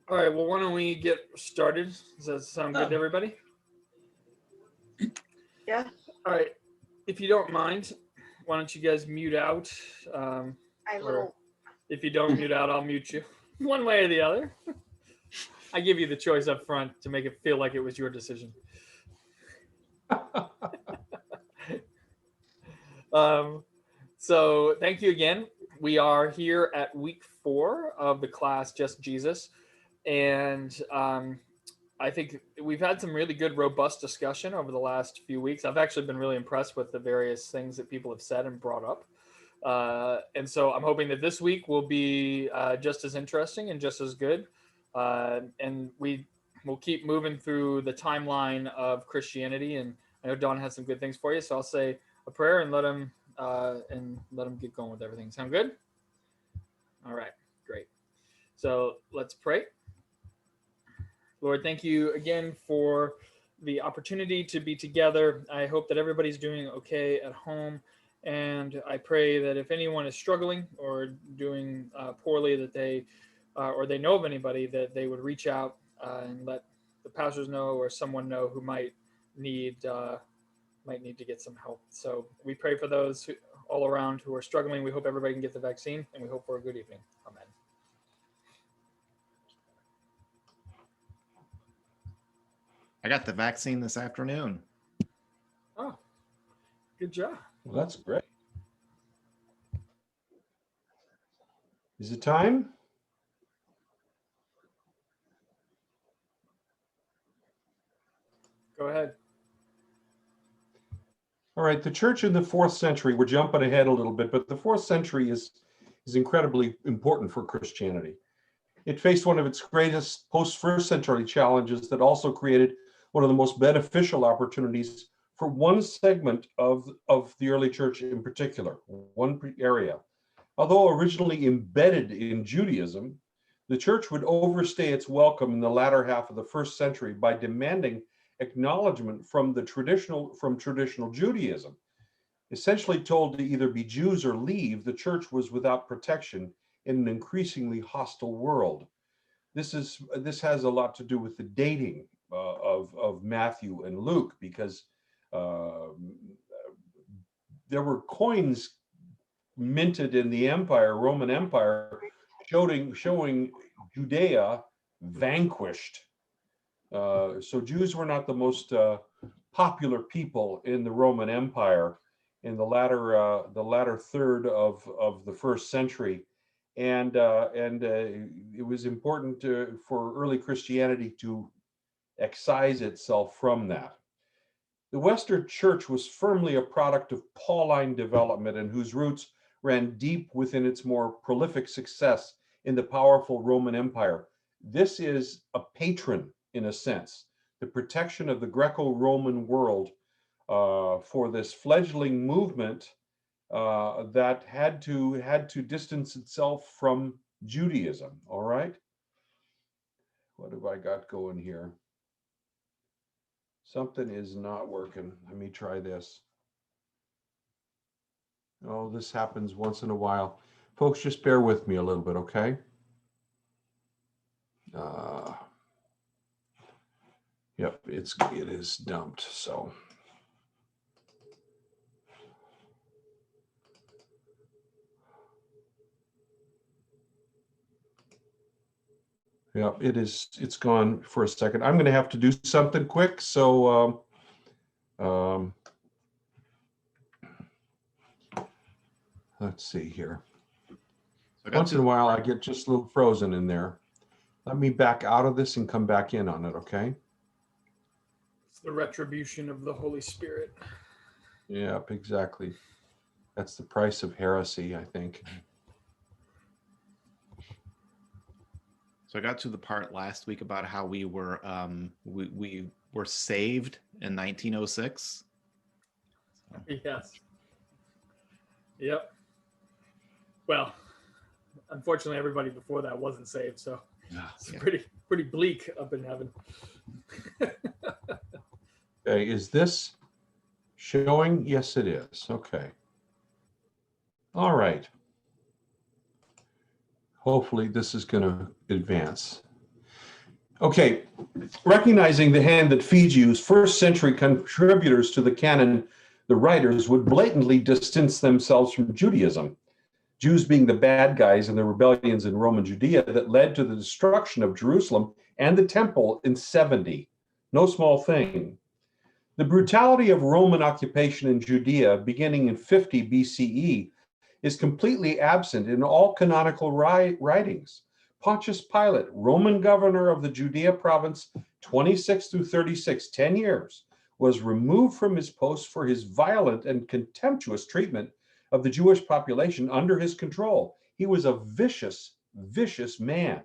All right, well, why don't we get started? Does that sound good to everybody? Yeah, All right, if you don't mind, why don't you guys mute out? Um, I or will. if you don't mute out, I'll mute you. One way or the other. I give you the choice up front to make it feel like it was your decision. Um, so thank you again. We are here at week 4 of the class Just Jesus, and I think we've had some really good, robust discussion over the last few weeks. I've actually been really impressed with the various things that people have said and brought up. And so I'm hoping that this week will be just as interesting and just as good. And we will keep moving through the timeline of Christianity. And I know Don has some good things for you, so I'll say a prayer and let him get going with everything. Sound good? All right, great. So let's pray. Lord, thank you again for the opportunity to be together. I hope that everybody's doing okay at home. And I pray that if anyone is struggling or doing poorly, that they or they know of anybody, that they would reach out and let the pastors know or someone know who need might need to get some help. So we pray for those all around who are struggling. We hope everybody can get the vaccine, and we hope for a good evening. Amen. I got the vaccine this afternoon. Oh, good job. Well, that's great. Is it time? Go ahead. All right, the church in the 4th century, we're jumping ahead a little bit, but the 4th century is incredibly important for Christianity. It faced one of its greatest post-first century challenges that also created one of the most beneficial opportunities for one segment of the early church in particular, one area. Although originally embedded in Judaism, the church would overstay its welcome in the latter half of the 1st century by demanding acknowledgement from traditional Judaism. Essentially told to either be Jews or leave, the church was without protection in an increasingly hostile world. This has a lot to do with the dating of Matthew and Luke, because there were coins minted in the Roman Empire, showing Judea vanquished. So Jews were not the most popular people in the Roman Empire in the latter third of the 1st century, and it was important for early Christianity to excise itself from that. The Western Church was firmly a product of Pauline development, and whose roots ran deep within its more prolific success in the powerful Roman Empire. This is a patron, in a sense, the protection of the Greco-Roman world for this fledgling movement that had to distance itself from Judaism. All right. What have I got going here? Something is not working. Let me try this. Oh, this happens once in a while. Folks, just bear with me a little bit, okay? Yep, it is dumped, so. Yep, it's gone for a second. I'm gonna have to do something quick, so let's see here. Once in a while, I get just a little frozen in there. Let me back out of this and come back in on it, okay? It's the retribution of the Holy Spirit. Yep, exactly. That's the price of heresy, I think. So I got to the part last week about how we were saved in 1906. Yes. Yep. Well, unfortunately, everybody before that wasn't saved, so it's pretty bleak up in heaven. Okay, is this showing? Yes, it is. Okay. All right. Hopefully this is going to advance. Okay, recognizing the hand that feeds you, first century contributors to the canon, the writers, would blatantly distance themselves from Judaism. Jews being the bad guys in the rebellions in Roman Judea that led to the destruction of Jerusalem and the temple in 70. No small thing. The brutality of Roman occupation in Judea beginning in 50 BCE is completely absent in all canonical writings. Pontius Pilate, Roman governor of the Judea province, 26 through 36, 10 years, was removed from his post for his violent and contemptuous treatment of the Jewish population under his control. He was a vicious, vicious man.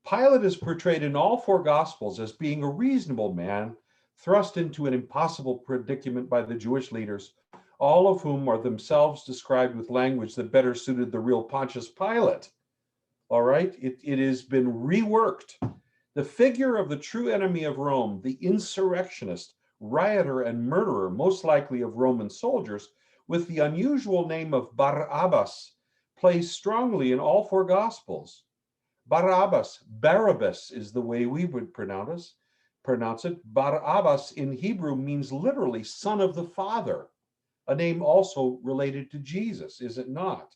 Pilate is portrayed in all four Gospels as being a reasonable man thrust into an impossible predicament by the Jewish leaders, all of whom are themselves described with language that better suited the real Pontius Pilate. All right, it has been reworked. The figure of the true enemy of Rome, the insurrectionist, rioter, and murderer, most likely of Roman soldiers, with the unusual name of Barabbas, plays strongly in all four Gospels. Barabbas is the way we would pronounce it. Barabbas in Hebrew means literally son of the Father, a name also related to Jesus, is it not?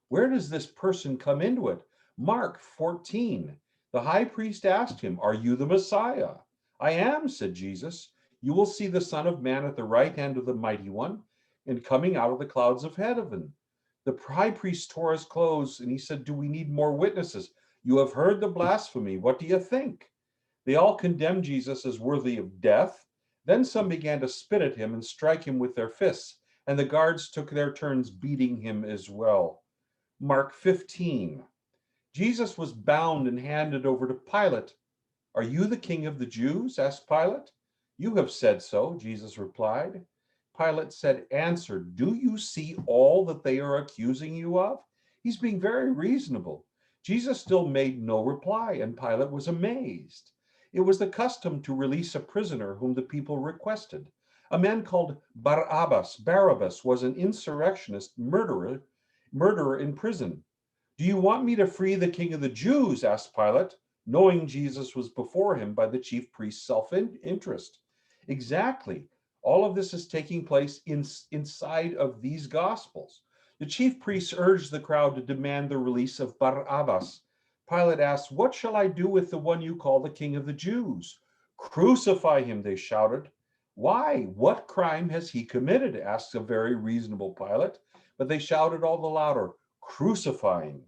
Where does this person come into it? Mark 14. The high priest asked him, "Are you the Messiah?" "I am," said Jesus. "You will see the Son of Man at the right hand of the Mighty One and coming out of the clouds of heaven." The high priest tore his clothes and he said, "Do we need more witnesses? You have heard the blasphemy. What do you think?" They all condemned Jesus as worthy of death. Then some began to spit at him and strike him with their fists, and the guards took their turns beating him as well. Mark 15. Jesus was bound and handed over to Pilate. "Are you the king of the Jews?" asked Pilate. "You have said so," Jesus replied. Pilate answered, "Do you see all that they are accusing you of?" He's being very reasonable. Jesus still made no reply, and Pilate was amazed. It was the custom to release a prisoner whom the people requested. A man called Barabbas was an insurrectionist murderer in prison. "Do you want me to free the king of the Jews?" asked Pilate, knowing Jesus was before him by the chief priest's self-interest. Exactly. All of this is taking place inside of these Gospels. The chief priests urged the crowd to demand the release of Barabbas. Pilate asked, "What shall I do with the one you call the king of the Jews?" "Crucify him," they shouted. "Why? What crime has he committed?" asked a very reasonable Pilate. But they shouted all the louder, "Crucifying."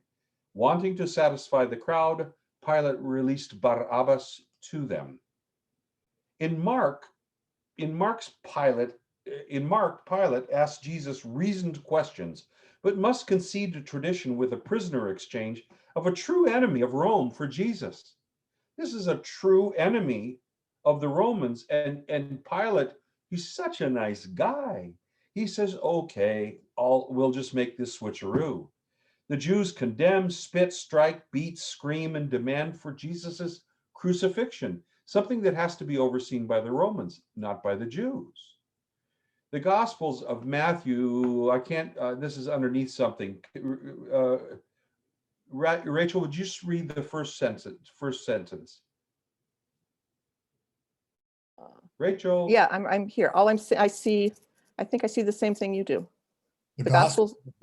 Wanting to satisfy the crowd, Pilate released Barabbas to them. In Mark, Pilate asked Jesus reasoned questions, but must concede to tradition with a prisoner exchange of a true enemy of Rome for Jesus. This is a true enemy of the Romans, and Pilate, he's such a nice guy. He says, "Okay, we'll just make this switcheroo." The Jews condemn, spit, strike, beat, scream, and demand for Jesus's crucifixion, something that has to be overseen by the Romans, not by the Jews. The Gospels of Matthew, I can't, this is underneath something. Rachel, would you just read the first sentence? Rachel? Yeah, I'm here. I think I see the same thing you do. The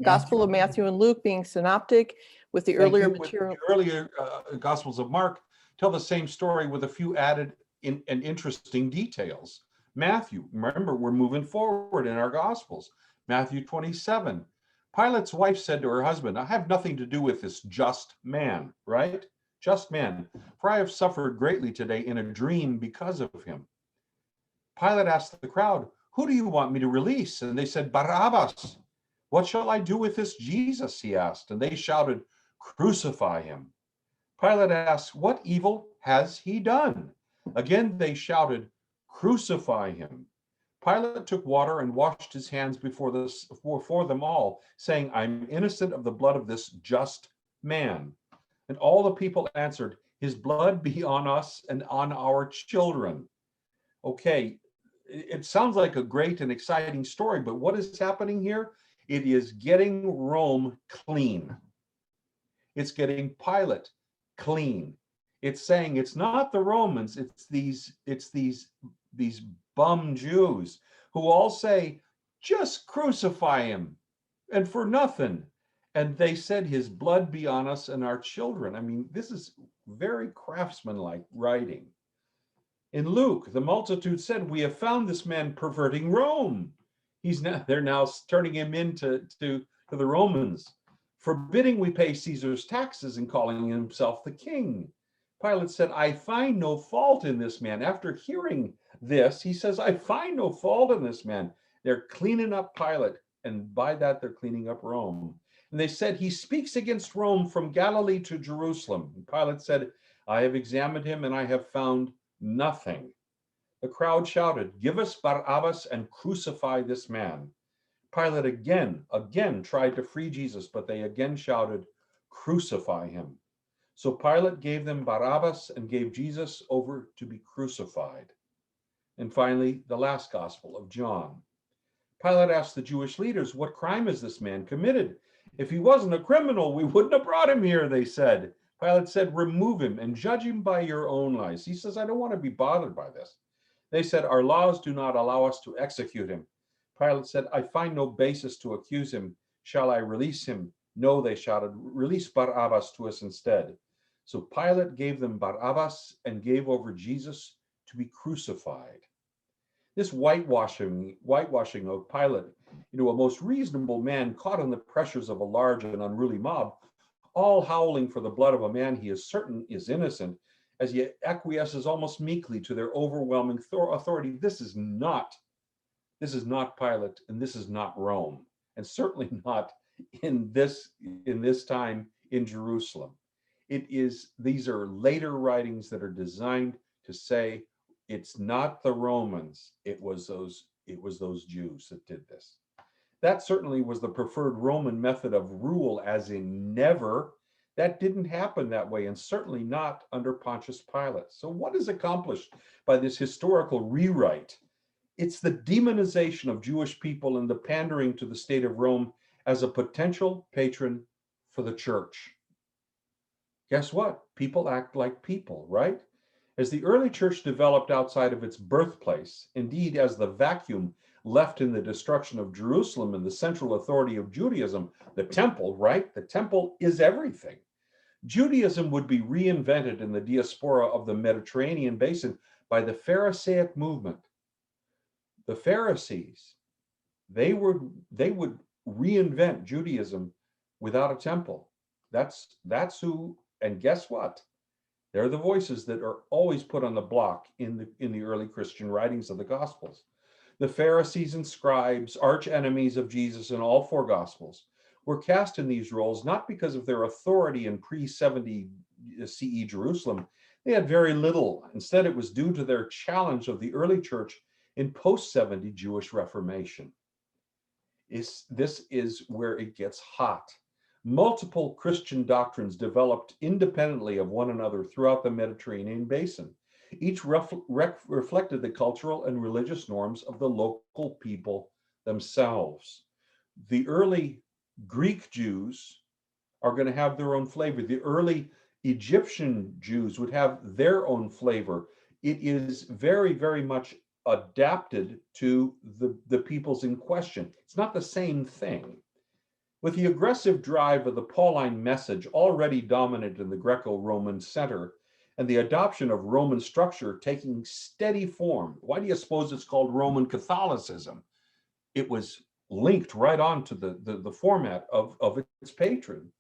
Gospel of Matthew and Luke being synoptic with the earlier material. The earlier Gospels of Mark tell the same story with a few added and interesting details. Matthew, remember, we're moving forward in our Gospels. Matthew 27. Pilate's wife said to her husband, "I have nothing to do with this just man," right? Just man. "For I have suffered greatly today in a dream because of him." Pilate asked the crowd, "Who do you want me to release?" And they said, "Barabbas." "What shall I do with this Jesus?" he asked. And they shouted, "Crucify him." Pilate asked, "What evil has he done?" Again they shouted, "Crucify him." Pilate took water and washed his hands before them all, saying, "I'm innocent of the blood of this just man." And all the people answered, "His blood be on us and on our children." Okay, it sounds like a great and exciting story, but what is happening here? It is getting Rome clean. It's getting Pilate clean. It's saying it's not the Romans, it's these bum Jews who all say, just crucify him, and for nothing. And they said, his blood be on us and our children. I mean, this is very craftsmanlike writing. In Luke, the multitude said, we have found this man perverting Rome. They're now turning him into to the Romans, forbidding we pay Caesar's taxes and calling himself the king. Pilate said, I find no fault in this man. After hearing this, he says, I find no fault in this man. They're cleaning up Pilate, and by that, they're cleaning up Rome. And they said, he speaks against Rome from Galilee to Jerusalem. And Pilate said, I have examined him, and I have found nothing. The crowd shouted, give us Barabbas and crucify this man. Pilate again tried to free Jesus, but they again shouted, crucify him. So Pilate gave them Barabbas and gave Jesus over to be crucified. And finally, the last gospel of John. Pilate asked the Jewish leaders, what crime has this man committed? If he wasn't a criminal, we wouldn't have brought him here, they said. Pilate said, remove him and judge him by your own lies. He says, I don't want to be bothered by this. They said, our laws do not allow us to execute him. Pilate said, I find no basis to accuse him. Shall I release him? No, they shouted, release Barabbas to us instead. So Pilate gave them Barabbas and gave over Jesus to be crucified. This whitewashing of Pilate into a most reasonable man caught in the pressures of a large and unruly mob, all howling for the blood of a man he is certain is innocent, as he acquiesces almost meekly to their overwhelming authority. This is not Pilate, and this is not Rome, and certainly not in this time in Jerusalem. These are later writings that are designed to say it's not the Romans, it was those Jews that did this. That certainly was the preferred Roman method of rule, as in never. That didn't happen that way, and certainly not under Pontius Pilate. So what is accomplished by this historical rewrite? It's the demonization of Jewish people and the pandering to the state of Rome as a potential patron for the church. Guess what? People act like people, right? As the early church developed outside of its birthplace, indeed, as the vacuum left in the destruction of Jerusalem and the central authority of Judaism, the temple, right? The temple is everything. Judaism would be reinvented in the diaspora of the Mediterranean basin by the Pharisaic movement. The Pharisees, they would reinvent Judaism without a temple. That's who, and guess what? They're the voices that are always put on the block in the early Christian writings of the Gospels. The Pharisees and scribes, arch enemies of Jesus in all four Gospels, were cast in these roles not because of their authority in pre-70 CE Jerusalem. They had very little. Instead, it was due to their challenge of the early church in post-70 Jewish Reformation. This is where it gets hot. Multiple Christian doctrines developed independently of one another throughout the Mediterranean basin. Each reflected the cultural and religious norms of the local people themselves. The early Greek Jews are going to have their own flavor. The early Egyptian Jews would have their own flavor. It is very, very much adapted to the peoples in question. It's not the same thing. With the aggressive drive of the Pauline message already dominant in the Greco-Roman center, and the adoption of Roman structure taking steady form, why do you suppose it's called Roman Catholicism? It was linked right on to the format of its patron.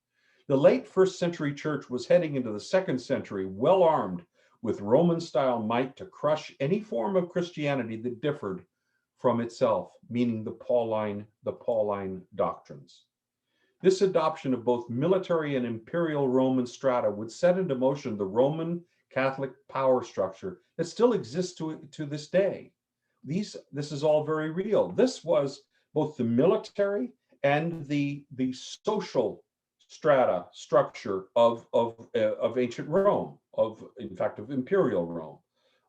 The late first century church was heading into the second century well armed with Roman-style might to crush any form of Christianity that differed from itself, meaning the Pauline doctrines. This adoption of both military and imperial Roman strata would set into motion the Roman Catholic power structure that still exists to this day. This is all very real. This was both the military and the social strata structure of ancient Rome, of imperial Rome.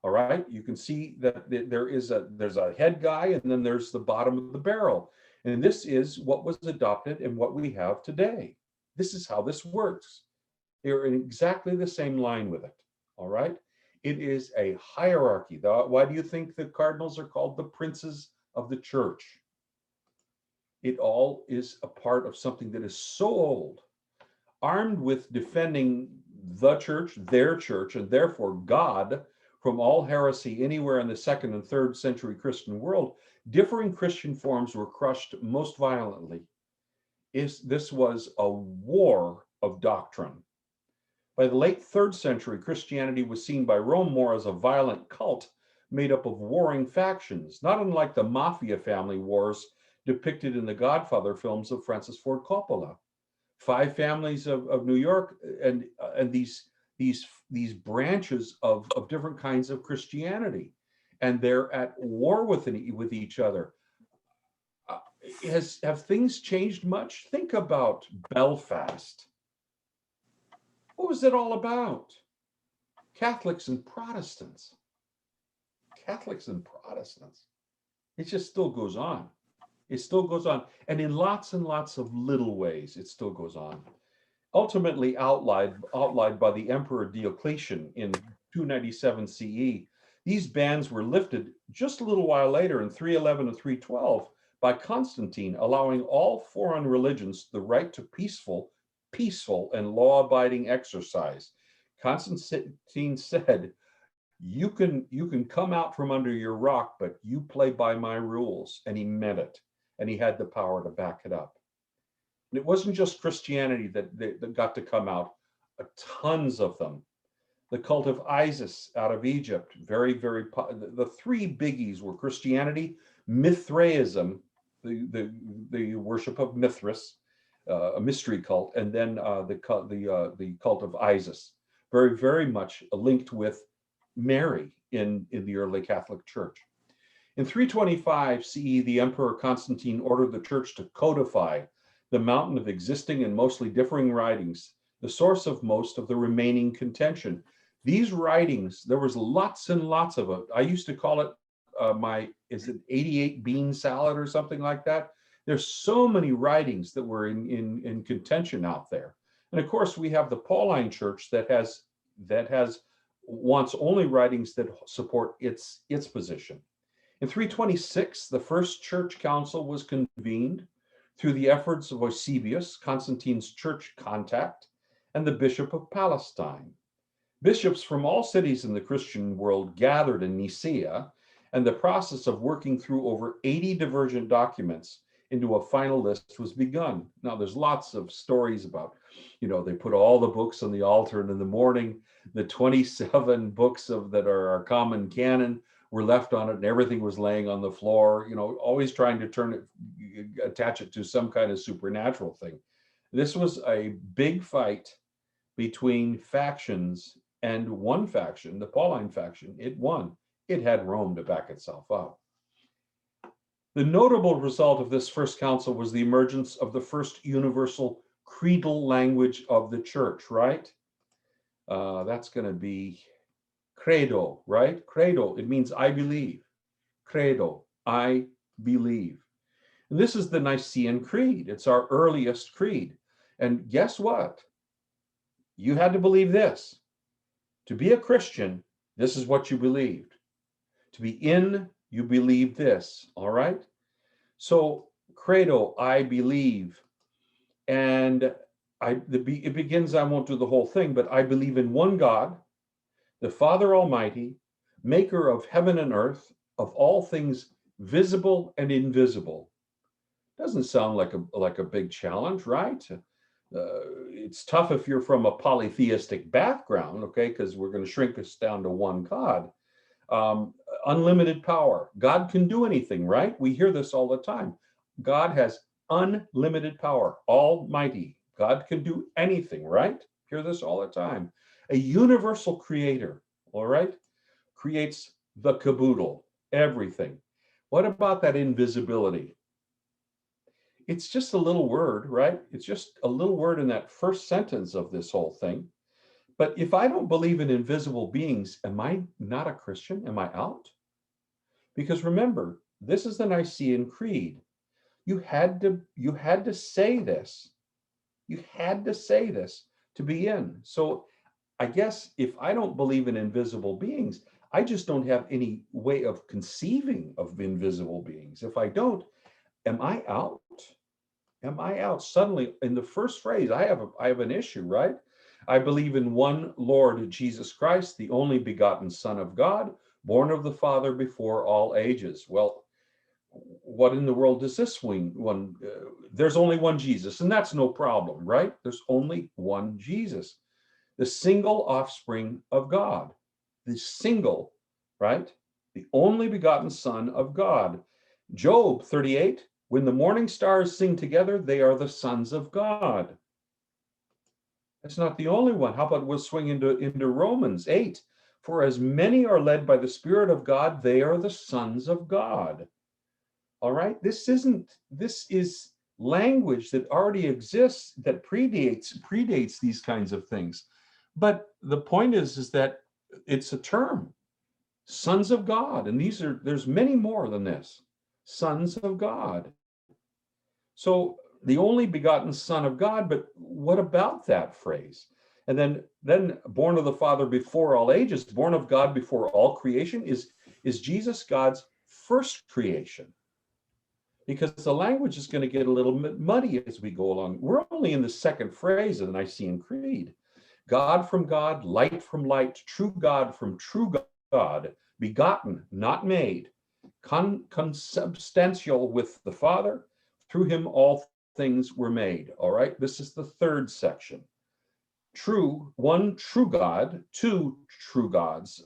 All right, you can see that there's a head guy, and then there's the bottom of the barrel. And this is what was adopted and what we have today. This is how this works. They're in exactly the same line with it. all right? It is a hierarchy. Why do you think the cardinals are called the princes of the church? It all is a part of something that is so old, armed with defending the church, their church, and therefore God from all heresy anywhere in the 2nd and 3rd century Christian world. Differing Christian forms were crushed most violently. This was a war of doctrine. By the late 3rd century, Christianity was seen by Rome more as a violent cult made up of warring factions, not unlike the mafia family wars depicted in the Godfather films of Francis Ford Coppola. 5 families of New York, and these branches of different kinds of Christianity, and they're at war with each other. Have things changed much? Think about Belfast. What was it all about? Catholics and Protestants. Catholics and Protestants. It just still goes on. It still goes on. And in lots and lots of little ways, it still goes on. Ultimately outlined by the Emperor Diocletian in 297 CE, these bans were lifted just a little while later in 311 and 312 by Constantine, allowing all foreign religions the right to peaceful and law-abiding exercise. Constantine said, you can come out from under your rock, but you play by my rules. And he meant it. And he had the power to back it up. And it wasn't just Christianity that got to come out, tons of them. The cult of Isis out of Egypt, the 3 biggies were Christianity, Mithraism, the worship of Mithras, a mystery cult, and then the cult of Isis, very, very much linked with Mary in the early Catholic Church. In 325 CE, the Emperor Constantine ordered the church to codify the mountain of existing and mostly differing writings, the source of most of the remaining contention. These writings, there was lots and lots of it. I used to call it is it 88 bean salad or something like that? There's so many writings that were in contention out there. And of course, we have the Pauline Church that wants only writings that support its position. In 326, the First Church Council was convened through the efforts of Eusebius, Constantine's church contact, and the Bishop of Palestine. Bishops from all cities in the Christian world gathered in Nicaea, and the process of working through over 80 divergent documents into a final list was begun. Now, there's lots of stories about, they put all the books on the altar, and in the morning, the 27 books that are our common canon were left on it, and everything was laying on the floor, always trying to attach it to some kind of supernatural thing. This was a big fight between factions, and one faction, the Pauline faction, it won. It had Rome to back itself up. The notable result of this first council was the emergence of the first universal creedal language of the church, right? That's going to be credo, right? Credo, it means I believe. Credo, I believe. And this is the Nicene Creed. It's our earliest creed. And guess what? You had to believe this. To be a Christian, this is what you believed. To be in, you believe this, all right? So, credo, I believe. And it begins, I won't do the whole thing, but I believe in one God, the Father Almighty, maker of heaven and earth, of all things visible and invisible. Doesn't sound like a big challenge, right? It's tough if you're from a polytheistic background, okay, because we're going to shrink us down to one God. Unlimited power. God can do anything, right? We hear this all the time. God has unlimited power, almighty. God can do anything, right? Hear this all the time. A universal creator, all right, creates the caboodle, everything. What about that invisibility? It's just a little word, right? It's just a little word in that first sentence of this whole thing. But if I don't believe in invisible beings, am I not a Christian? Am I out? Because remember, this is the Nicene Creed. You had to say this. You had to say this to be in. So I guess if I don't believe in invisible beings, I just don't have any way of conceiving of invisible beings. If I don't, am I out? Am I out? Suddenly, in the first phrase, I have an issue, right? I believe in one Lord Jesus Christ, the only begotten Son of God, born of the Father before all ages. Well, what in the world does this one? There's only one Jesus, and that's no problem, right? There's only one Jesus, the single offspring of God, the single, right? The only begotten Son of God. Job 38, when the morning stars sing together, they are the sons of God. That's not the only one. How about we'll swing into Romans 8? For as many are led by the Spirit of God, they are the sons of God. All right, this is language that already exists, that predates these kinds of things. But the point is that it's a term, sons of God, and there's many more than this, sons of God. So the only begotten Son of God, but what about that phrase? And then born of the Father before all ages, born of God before all creation, is Jesus God's first creation? Because the language is going to get a little bit muddy as we go along. We're only in the second phrase of the Nicene Creed. God from God, light from light, true God from true God, begotten, not made, consubstantial with the Father, through him all things were made. All right, this is the third section. True, one true God, two true gods.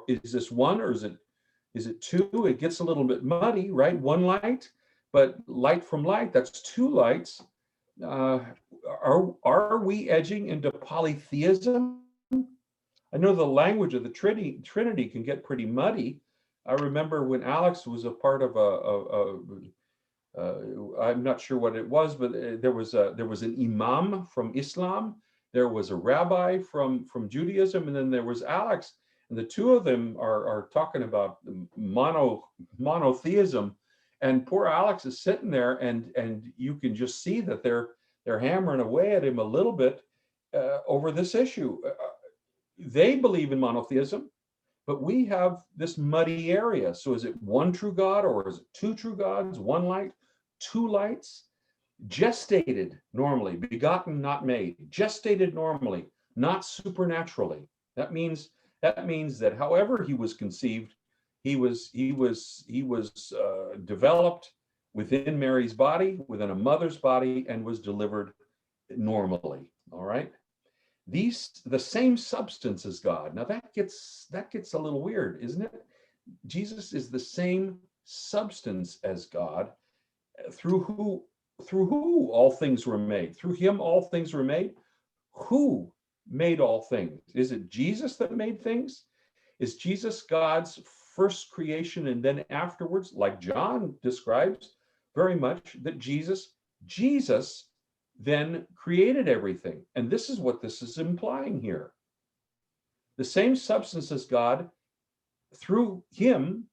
Is this one or is it two? It gets a little bit muddy, right? One light, but light from light, that's two lights. Are we edging into polytheism? I know the language of the Trinity can get pretty muddy. I remember when Alex was a part of I'm not sure what it was, but there was an imam from Islam, there was a rabbi from Judaism, and then there was Alex, and the two of them are talking about monotheism, and poor Alex is sitting there, and you can just see that they're hammering away at him a little bit over this issue. They believe in monotheism, but we have this muddy area. So is it one true God, or is it two true gods, one light, two lights? Gestated normally, begotten, not made. Gestated normally, not supernaturally. That means that however he was conceived, he was developed within Mary's body, within a mother's body, and was delivered normally. All right. The same substance as God. Now that gets a little weird, isn't it? Jesus is the same substance as God, through who all things were made. Through him all things were made. Who made all things? Is it Jesus that made things? Is Jesus God's first creation, and then afterwards, like John describes very much, that Jesus then created everything? And this is what this is implying here. The same substance as God, through him,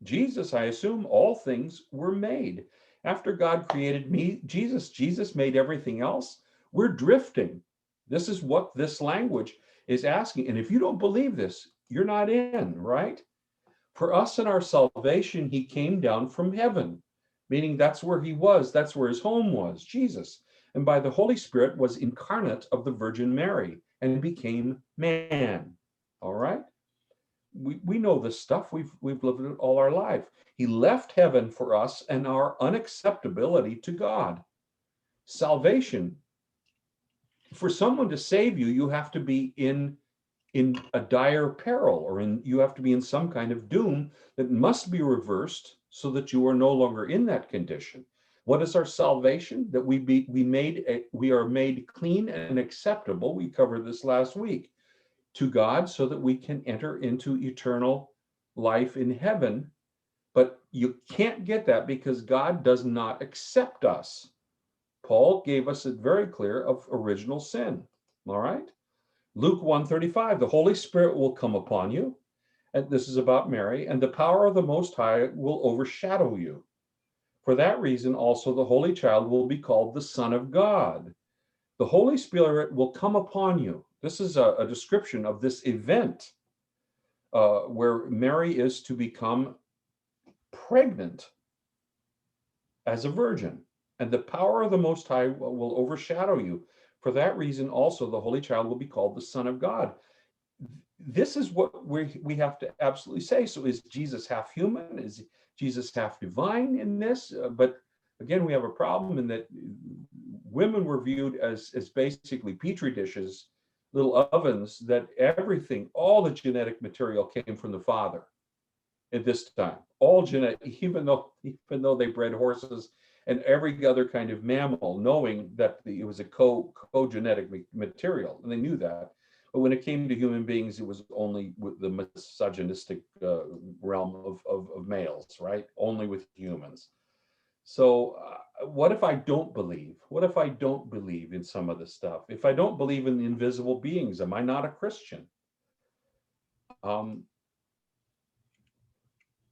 Jesus, I assume, all things were made. After God created Jesus made everything else. We're drifting. This is what this language is asking. And if you don't believe this, you're not in, right? For us in our salvation, he came down from heaven, meaning that's where he was. That's where his home was, Jesus. And by the Holy Spirit was incarnate of the Virgin Mary and became man. All right? We know this stuff. We've lived it all our life. He left heaven for us and our unacceptability to God. Salvation, for someone to save you, you have to be in a dire peril, or you have to be in some kind of doom that must be reversed so that you are no longer in that condition. What is our salvation? That we are made clean and acceptable. We covered this last week, to God, so that we can enter into eternal life in heaven. But you can't get that because God does not accept us. Paul gave us it very clear of original sin. All right. Luke 1:35, the Holy Spirit will come upon you, and this is about Mary, and the power of the Most High will overshadow you. For that reason, also the Holy Child will be called the Son of God. The Holy Spirit will come upon you. This is a description of this event where Mary is to become pregnant as a virgin, and the power of the Most High will overshadow you. For that reason, also, the Holy Child will be called the Son of God. This is what we have to absolutely say. So is Jesus half human? Is Jesus half divine in this? But again, we have a problem in that women were viewed as basically petri dishes, little ovens, that everything, all the genetic material came from the Father at this time. All genetic, even though they bred horses and every other kind of mammal, knowing that it was a co-genetic material, and they knew that. But when it came to human beings, it was only with the misogynistic realm of males, right? Only with humans. So what if I don't believe? What if I don't believe in some of this stuff? If I don't believe in the invisible beings, am I not a Christian?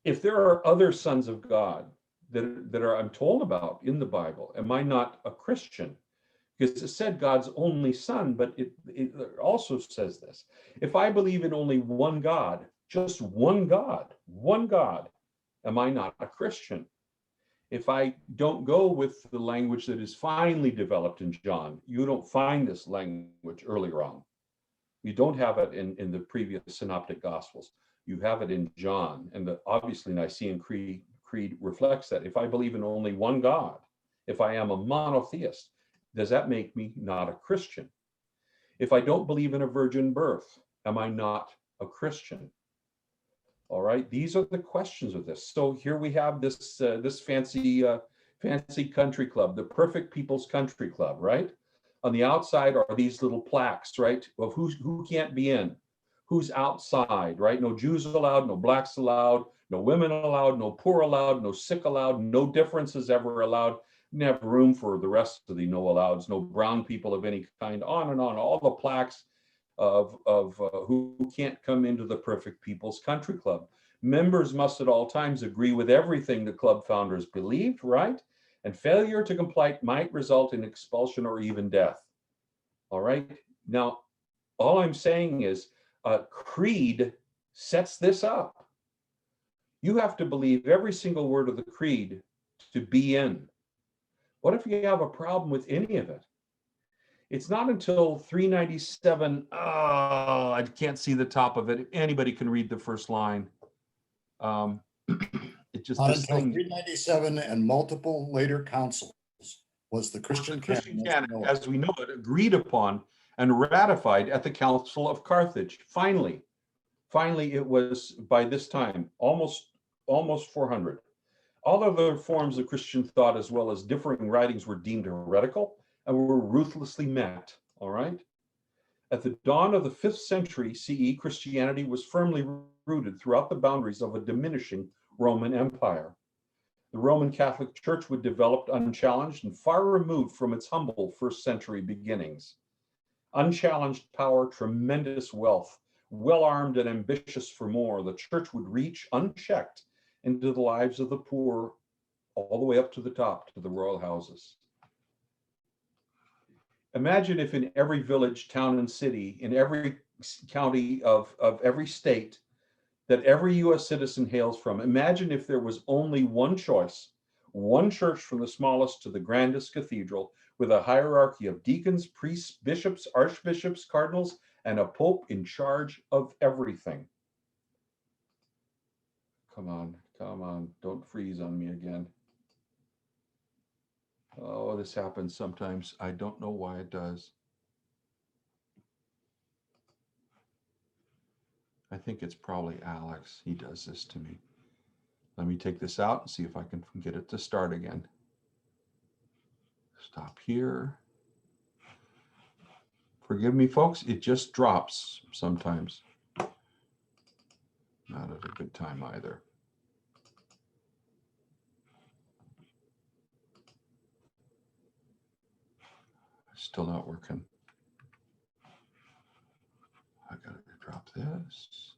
If there are other sons of God that I'm told about in the Bible, am I not a Christian? Because it said God's only son, but it also says this. If I believe in only one God, just one God, am I not a Christian? If I don't go with the language that is finally developed in John, you don't find this language earlier on. You don't have it in the previous synoptic gospels. You have it in John, and obviously Nicene Creed reflects that. If I believe in only one God, if I am a monotheist, does that make me not a Christian? If I don't believe in a virgin birth, am I not a Christian? All right, these are the questions of this. So here we have this fancy country club, the Perfect People's Country Club, right? On the outside are these little plaques, right, of who can't be in, who's outside, right? No Jews allowed, no blacks allowed, no women allowed, no poor allowed, no sick allowed, no differences ever allowed. Didn't have room for the rest of the no allows, no brown people of any kind, on and on, all the plaques of who can't come into the Perfect People's Country Club. Members must at all times agree with everything the club founders believed, right? And failure to comply might result in expulsion or even death. All right. Now, all I'm saying is creed sets this up. You have to believe every single word of the creed to be in. What if you have a problem with any of it? It's not until 397, I can't see the top of it. If anybody can read the first line. It just Not this until thing. 397 and multiple later councils was the Christian canon, as we know it, agreed upon and ratified at the Council of Carthage. Finally, it was by this time almost 400. All other forms of Christian thought, as well as differing writings, were deemed heretical and were ruthlessly met. All right. At the dawn of the 5th century CE, Christianity was firmly rooted throughout the boundaries of a diminishing Roman Empire. The Roman Catholic Church would develop unchallenged and far removed from its humble 1st century beginnings. Unchallenged power, tremendous wealth, well-armed and ambitious for more, the church would reach unchecked into the lives of the poor, all the way up to the top, to the royal houses. Imagine if in every village, town, and city, in every county of every state that every US citizen hails from, imagine if there was only one choice, one church from the smallest to the grandest cathedral, with a hierarchy of deacons, priests, bishops, archbishops, cardinals, and a pope in charge of everything. Come on, don't freeze on me again. Oh, this happens sometimes. I don't know why it does. I think it's probably Alex. He does this to me. Let me take this out and see if I can get it to start again. Stop here. Forgive me, folks. It just drops sometimes. Not at a good time either. Still not working. I gotta drop this.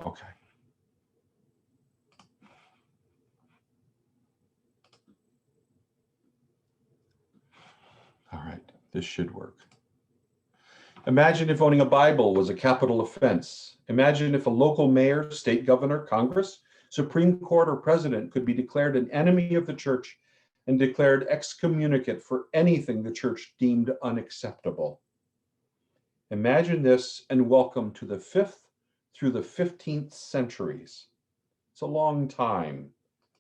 Okay. All right, this should work. Imagine if owning a Bible was a capital offense. Imagine if a local mayor, state governor, Congress, Supreme Court, or president could be declared an enemy of the church and declared excommunicate for anything the church deemed unacceptable. Imagine this and welcome to the 5th through the 15th centuries. It's a long time,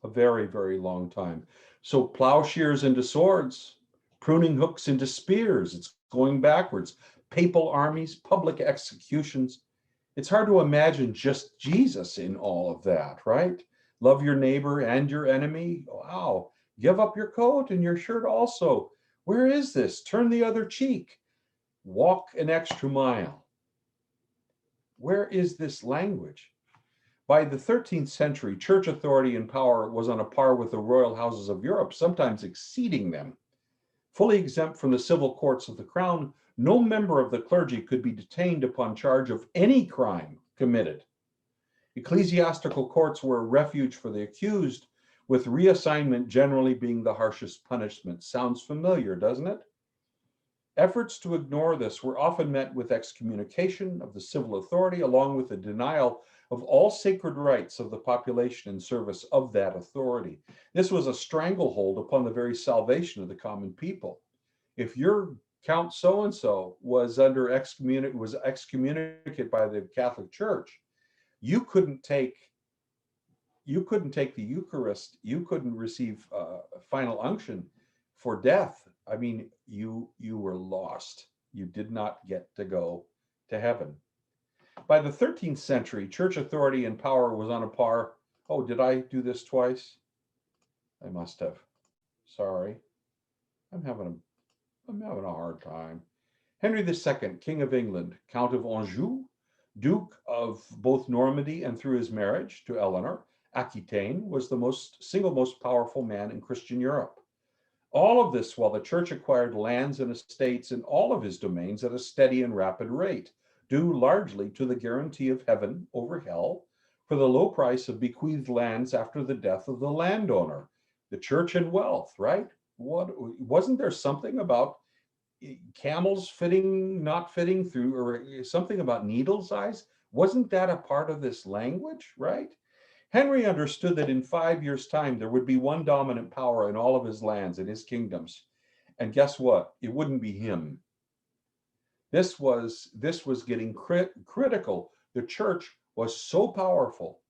a very, very long time. So plowshares into swords, pruning hooks into spears. It's going backwards. Papal armies, public executions. It's hard to imagine just Jesus in all of that, right? Love your neighbor and your enemy. Wow. Give up your coat and your shirt also. Where is this? Turn the other cheek. Walk an extra mile. Where is this language? By the 13th century, church authority and power was on a par with the royal houses of Europe, sometimes exceeding them. Fully exempt from the civil courts of the crown, no member of the clergy could be detained upon charge of any crime committed. Ecclesiastical courts were a refuge for the accused, with reassignment generally being the harshest punishment. Sounds familiar, doesn't it? Efforts to ignore this were often met with excommunication of the civil authority, along with the denial of all sacred rights of the population in service of that authority. This was a stranglehold upon the very salvation of the common people. If your Count so-and-so was excommunicated by the Catholic Church, you couldn't take the Eucharist, you couldn't receive final unction for death. I mean, you were lost. You did not get to go to heaven. By the 13th century, church authority and power was on a par. Oh, did I do this twice? I must have. Sorry. I'm having a hard time. Henry II, King of England, Count of Anjou, Duke of both Normandy and through his marriage to Eleanor, Aquitaine, was the single most powerful man in Christian Europe. All of this while the church acquired lands and estates in all of his domains at a steady and rapid rate, due largely to the guarantee of heaven over hell for the low price of bequeathed lands after the death of the landowner. The church and wealth, right? Wasn't there something about camels not fitting through, or something about needle size? Wasn't that a part of this language, right? Henry understood that in 5 years' time, there would be one dominant power in all of his lands and his kingdoms. And guess what? It wouldn't be him. This was getting critical. The church was so powerful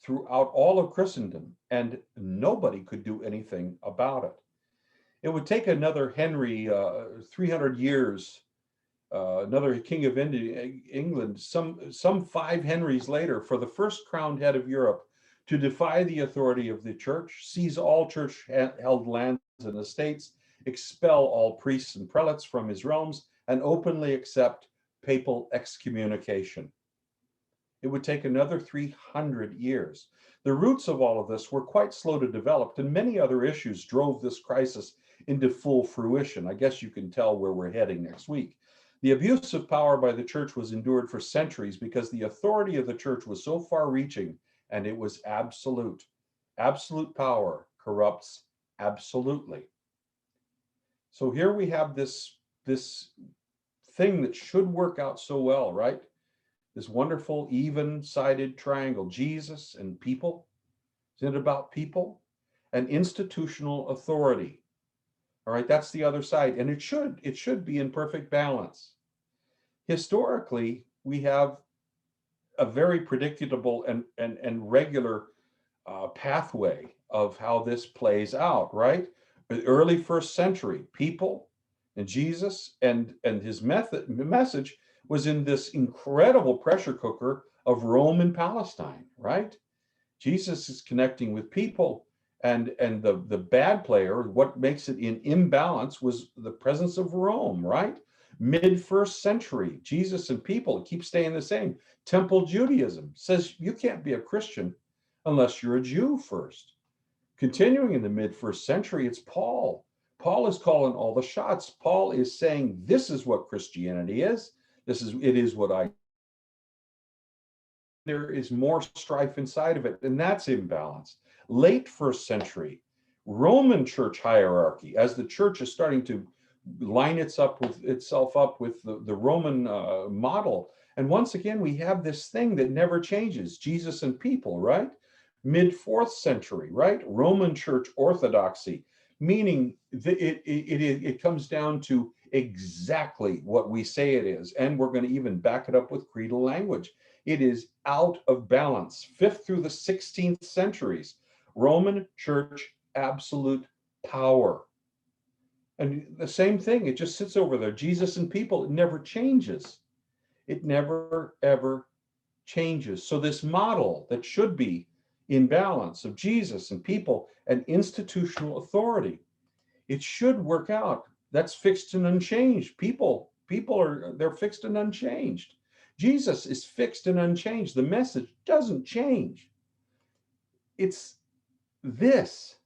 throughout all of Christendom, and nobody could do anything about it. It would take another Henry, 300 years, another king of England, some 5 Henrys later, for the first crowned head of Europe to defy the authority of the church, seize all church-held lands and estates, expel all priests and prelates from his realms, and openly accept papal excommunication. It would take another 300 years. The roots of all of this were quite slow to develop, and many other issues drove this crisis into full fruition. I guess you can tell where we're heading next week. The abuse of power by the church was endured for centuries because the authority of the church was so far-reaching, and it was absolute. Absolute power corrupts absolutely. So here we have this thing that should work out so well, right? This wonderful even-sided triangle, Jesus and people. Isn't it about people? And institutional authority. All right, that's the other side. And it should be in perfect balance. Historically, we have a very predictable and regular pathway of how this plays out, right? The early 1st century, people and Jesus and his message was in this incredible pressure cooker of Rome and Palestine, right? Jesus is connecting with people, and the bad player, what makes it in imbalance, was the presence of Rome, right? Mid-1st century, Jesus and people keep staying the same. Temple Judaism says you can't be a Christian unless you're a Jew first. Continuing in the mid-1st century, it's Paul. Paul is calling all the shots. Paul is saying, this is what Christianity is. It is what there is more strife inside of it, and that's imbalanced. Late first century, Roman church hierarchy, as the church is starting to line itself up with the Roman model. And once again, we have this thing that never changes, Jesus and people, right? Mid 4th century, right? Roman church orthodoxy, meaning it comes down to exactly what we say it is. And we're going to even back it up with creedal language. It is out of balance. 5th through the 16th centuries, Roman church absolute power. And the same thing, it just sits over there. Jesus and people, it never changes. It never, ever changes. So this model that should be in balance of Jesus and people and institutional authority, it should work out. That's fixed and unchanged. People they're fixed and unchanged. Jesus is fixed and unchanged. The message doesn't change. It's this.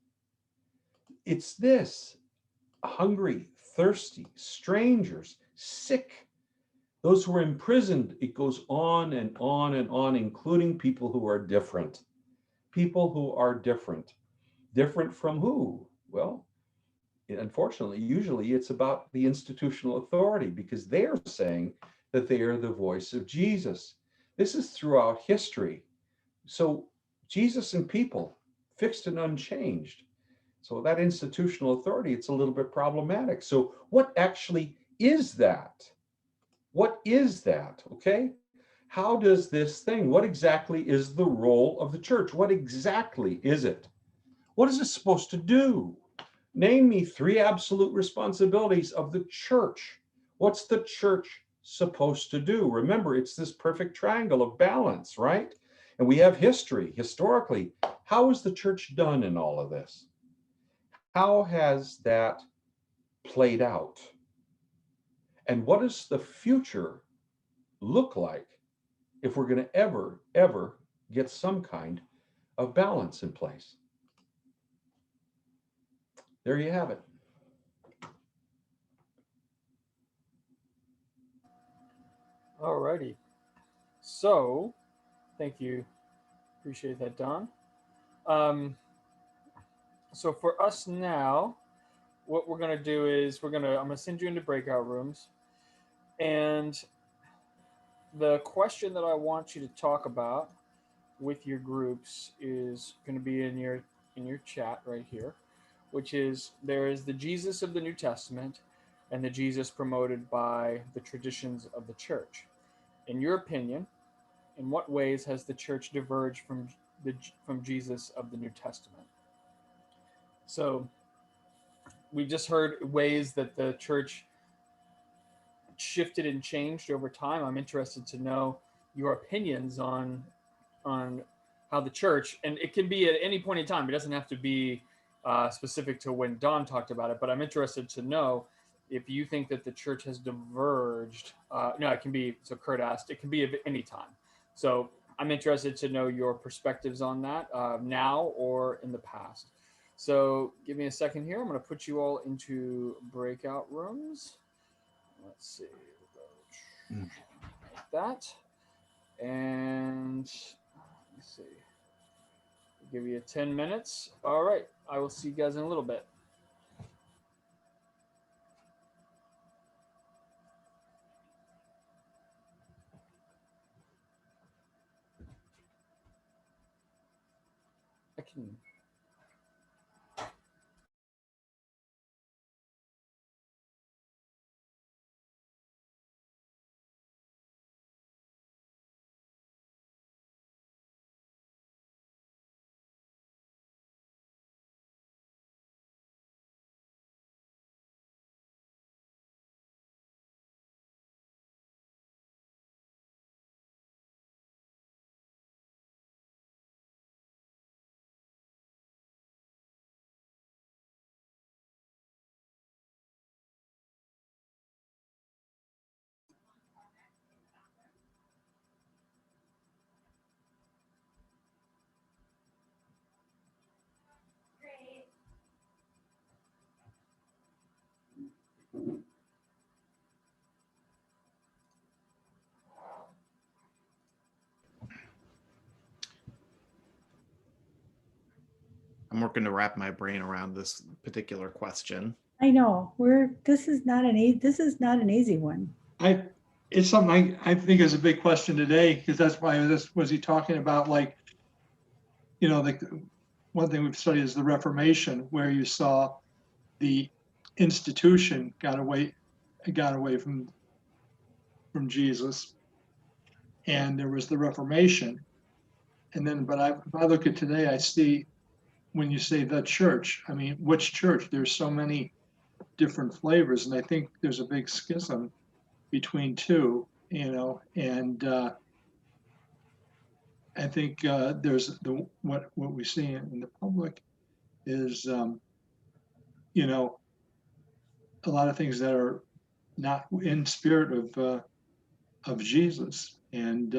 It's this. Hungry, thirsty, strangers, sick, those who are imprisoned. It goes on and on and on, including people who are different. People who are different. Different from who? Well, unfortunately, usually it's about the institutional authority, because they are saying that they are the voice of Jesus. This is throughout history. So Jesus and people, fixed and unchanged. So that institutional authority, it's a little bit problematic. So what actually is that? What is that? Okay. How does this thing, what exactly is the role of the church? What exactly is it? What is it supposed to do? Name me 3 absolute responsibilities of the church. What's the church supposed to do? Remember, it's this perfect triangle of balance, right? And we have history. Historically, how is the church done in all of this? How has that played out? And what does the future look like if we're going to ever get some kind of balance in place? There you have it. All righty. So, thank you. Appreciate that, Don. Um, so for us now, what we're gonna do is I'm gonna send you into breakout rooms, and the question that I want you to talk about with your groups is going to be in your chat right here, which is, there is the Jesus of the New Testament and the Jesus promoted by the traditions of the church. In your opinion, in what ways has the church diverged from Jesus of the New Testament? So we just heard ways that the church shifted and changed over time. I'm interested to know your opinions on how the church, and it can be at any point in time. It doesn't have to be specific to when Don talked about it, but I'm interested to know if you think that the church has diverged. No, it can be, so Kurt asked, it can be at any time. So I'm interested to know your perspectives on that now or in the past. So give me a second here. I'm going to put you all into breakout rooms. Let's see. Like that. And let's see. I'll give you 10 minutes. All right. I will see you guys in a little bit. I can I'm working to wrap my brain around this particular question. I know, this is not an easy one. It's something I think is a big question today, because that's why was he talking about, like, like one thing we've studied is the Reformation, where you saw the institution got away from Jesus, and there was the Reformation. And then, but if I look at today, I see, when you say the church, I mean, which church? There's so many different flavors, and I think there's a big schism between two, and I think there's what we see in the public is, a lot of things that are not in spirit of Jesus, and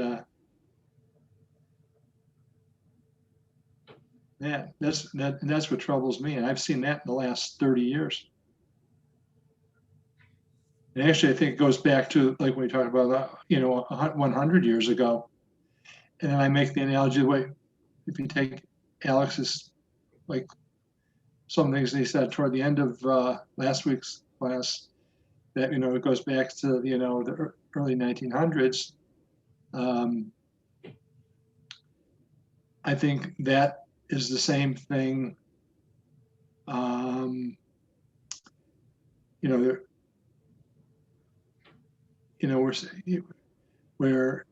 that's what troubles me, and I've seen that in the last 30 years. And actually, I think it goes back to, like, when we talked about 100 years ago. And then I make the analogy, if you take Alex's, like, some things he said toward the end of last week's class, that it goes back to the early 1900s. I think that is the same thing. Where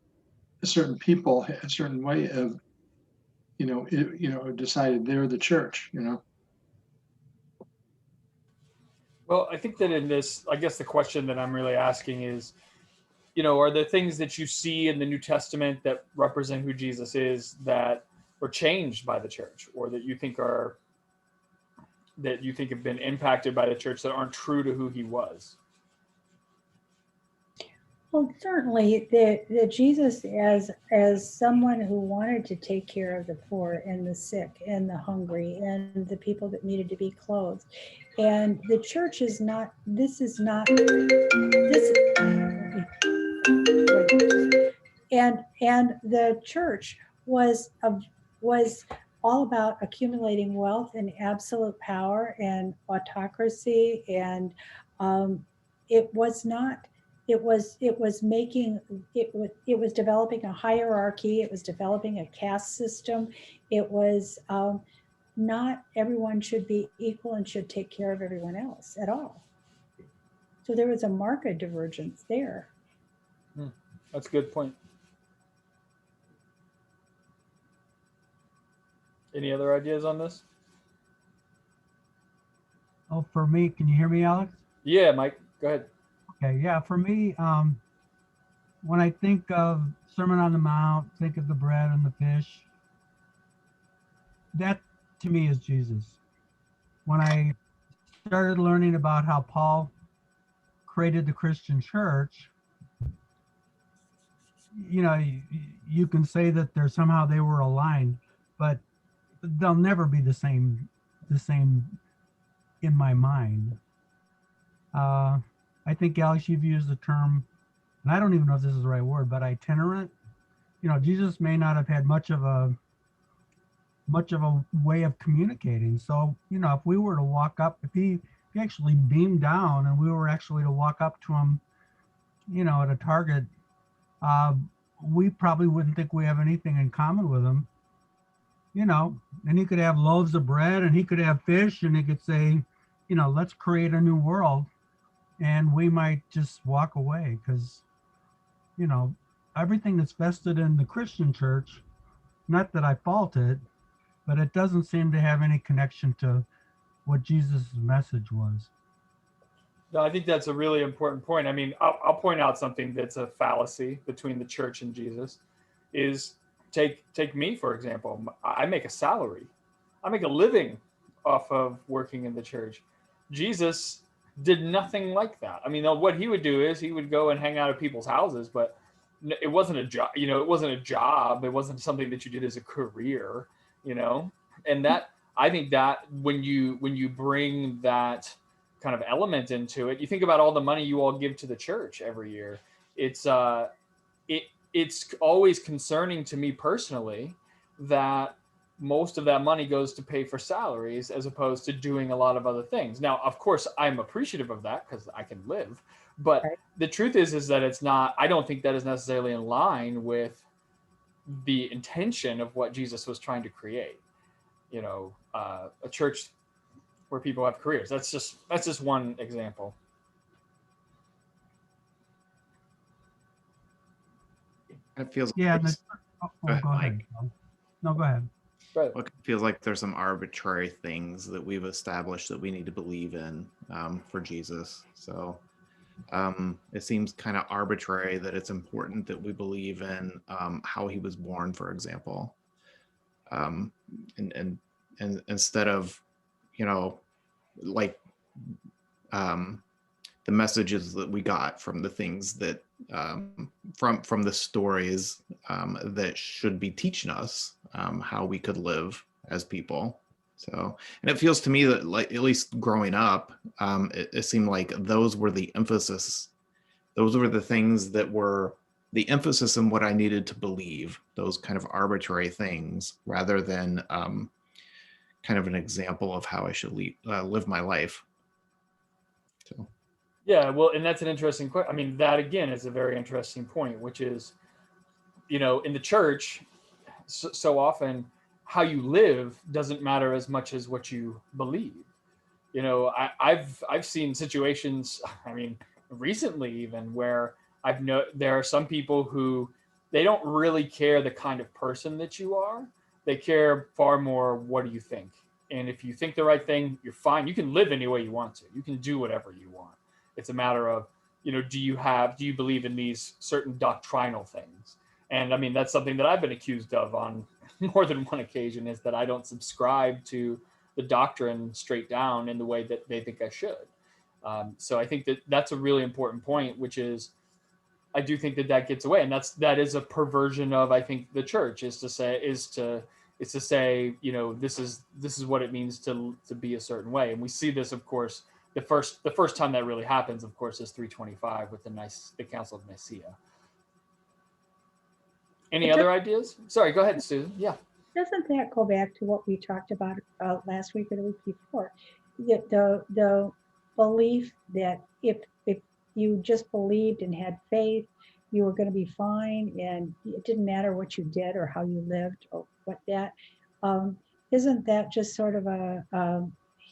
certain people a certain way of decided they're the church. Well, I think that in this, I guess the question that I'm really asking is, are there things that you see in the New Testament that represent who Jesus is that were changed by the church, or that you think have been impacted by the church that aren't true to who he was? Well, certainly that Jesus, as someone who wanted to take care of the poor and the sick and the hungry and the people that needed to be clothed, and the church is not. This is not. And the church was all about accumulating wealth and absolute power and autocracy, and it was not. It was developing a hierarchy. It was developing a caste system. It was not everyone should be equal and should take care of everyone else at all. So there was a marked divergence there. That's a good point. Any other ideas on this? Oh, for me, can you hear me, Alex? Yeah, Mike, go ahead. Okay, yeah, for me, when I think of Sermon on the Mount, think of the bread and the fish, that to me is Jesus. When I started learning about how Paul created the Christian church, you can say that somehow they were aligned, but they'll never be the same in my mind. I think, Alex, you've used the term, and I don't even know if this is the right word, but itinerant. Jesus may not have had much of a way of communicating. So, if we were to walk up, if he actually beamed down and we were actually to walk up to him, at a Target, we probably wouldn't think we have anything in common with him. And he could have loaves of bread and he could have fish and he could say, let's create a new world. And we might just walk away because, everything that's vested in the Christian church, not that I fault it, but it doesn't seem to have any connection to what Jesus' message was. No, I think that's a really important point. I mean, I'll point out something that's a fallacy between the church and Jesus. Is take me, for example. I make a salary. I make a living off of working in the church. Jesus did nothing like that. I mean, what he would do is he would go and hang out at people's houses, but it wasn't a job. It wasn't a job. It wasn't something that you did as a career. And that, I think that when you bring that kind of element into it, you think about all the money you all give to the church every year. It's always concerning to me personally that most of that money goes to pay for salaries as opposed to doing a lot of other things. Now, of course, I'm appreciative of that because I can live, but Right. the truth is that it's not, I don't think that is necessarily in line with the intention of what Jesus was trying to create. A church where people have careers. That's just one example. It feels Yeah. like Oh, Go ahead, go ahead. Mike. Joe. No, go ahead. Right. it feels like there's some arbitrary things that we've established that we need to believe in for Jesus. So it seems kind of arbitrary that it's important that we believe in how he was born, for example, and instead of, like the messages that we got from the things that from the stories that should be teaching us how we could live as people. So, and it feels to me that, like, at least growing up, it seemed like those were the emphasis. Those were the things that were the emphasis in what I needed to believe, those kind of arbitrary things, rather than kind of an example of how I should live my life. So. Yeah, well, and that's an interesting question. I mean, that again is a very interesting point, which is, in the church, so often how you live doesn't matter as much as what you believe. I've seen situations, I mean, recently even, where there are some people who they don't really care the kind of person that you are. They care far more, what do you think? And if you think the right thing, you're fine. You can live any way you want to. You can do whatever you want. It's a matter of, do you believe in these certain doctrinal things? And I mean, that's something that I've been accused of on more than one occasion, is that I don't subscribe to the doctrine straight down in the way that they think I should. So I think that that's a really important point, which is, I do think that gets away. And that is a perversion of, I think, the church is to say, this is what it means to be a certain way. And we see this, of course, the first time that really happens, of course, is 325 with the Council of Nicaea. Any other ideas? Sorry, go ahead, Susan. Yeah. Doesn't that go back to what we talked about last week or the week before? The belief that if you just believed and had faith, you were going to be fine, and it didn't matter what you did or how you lived or what that. Isn't that just sort of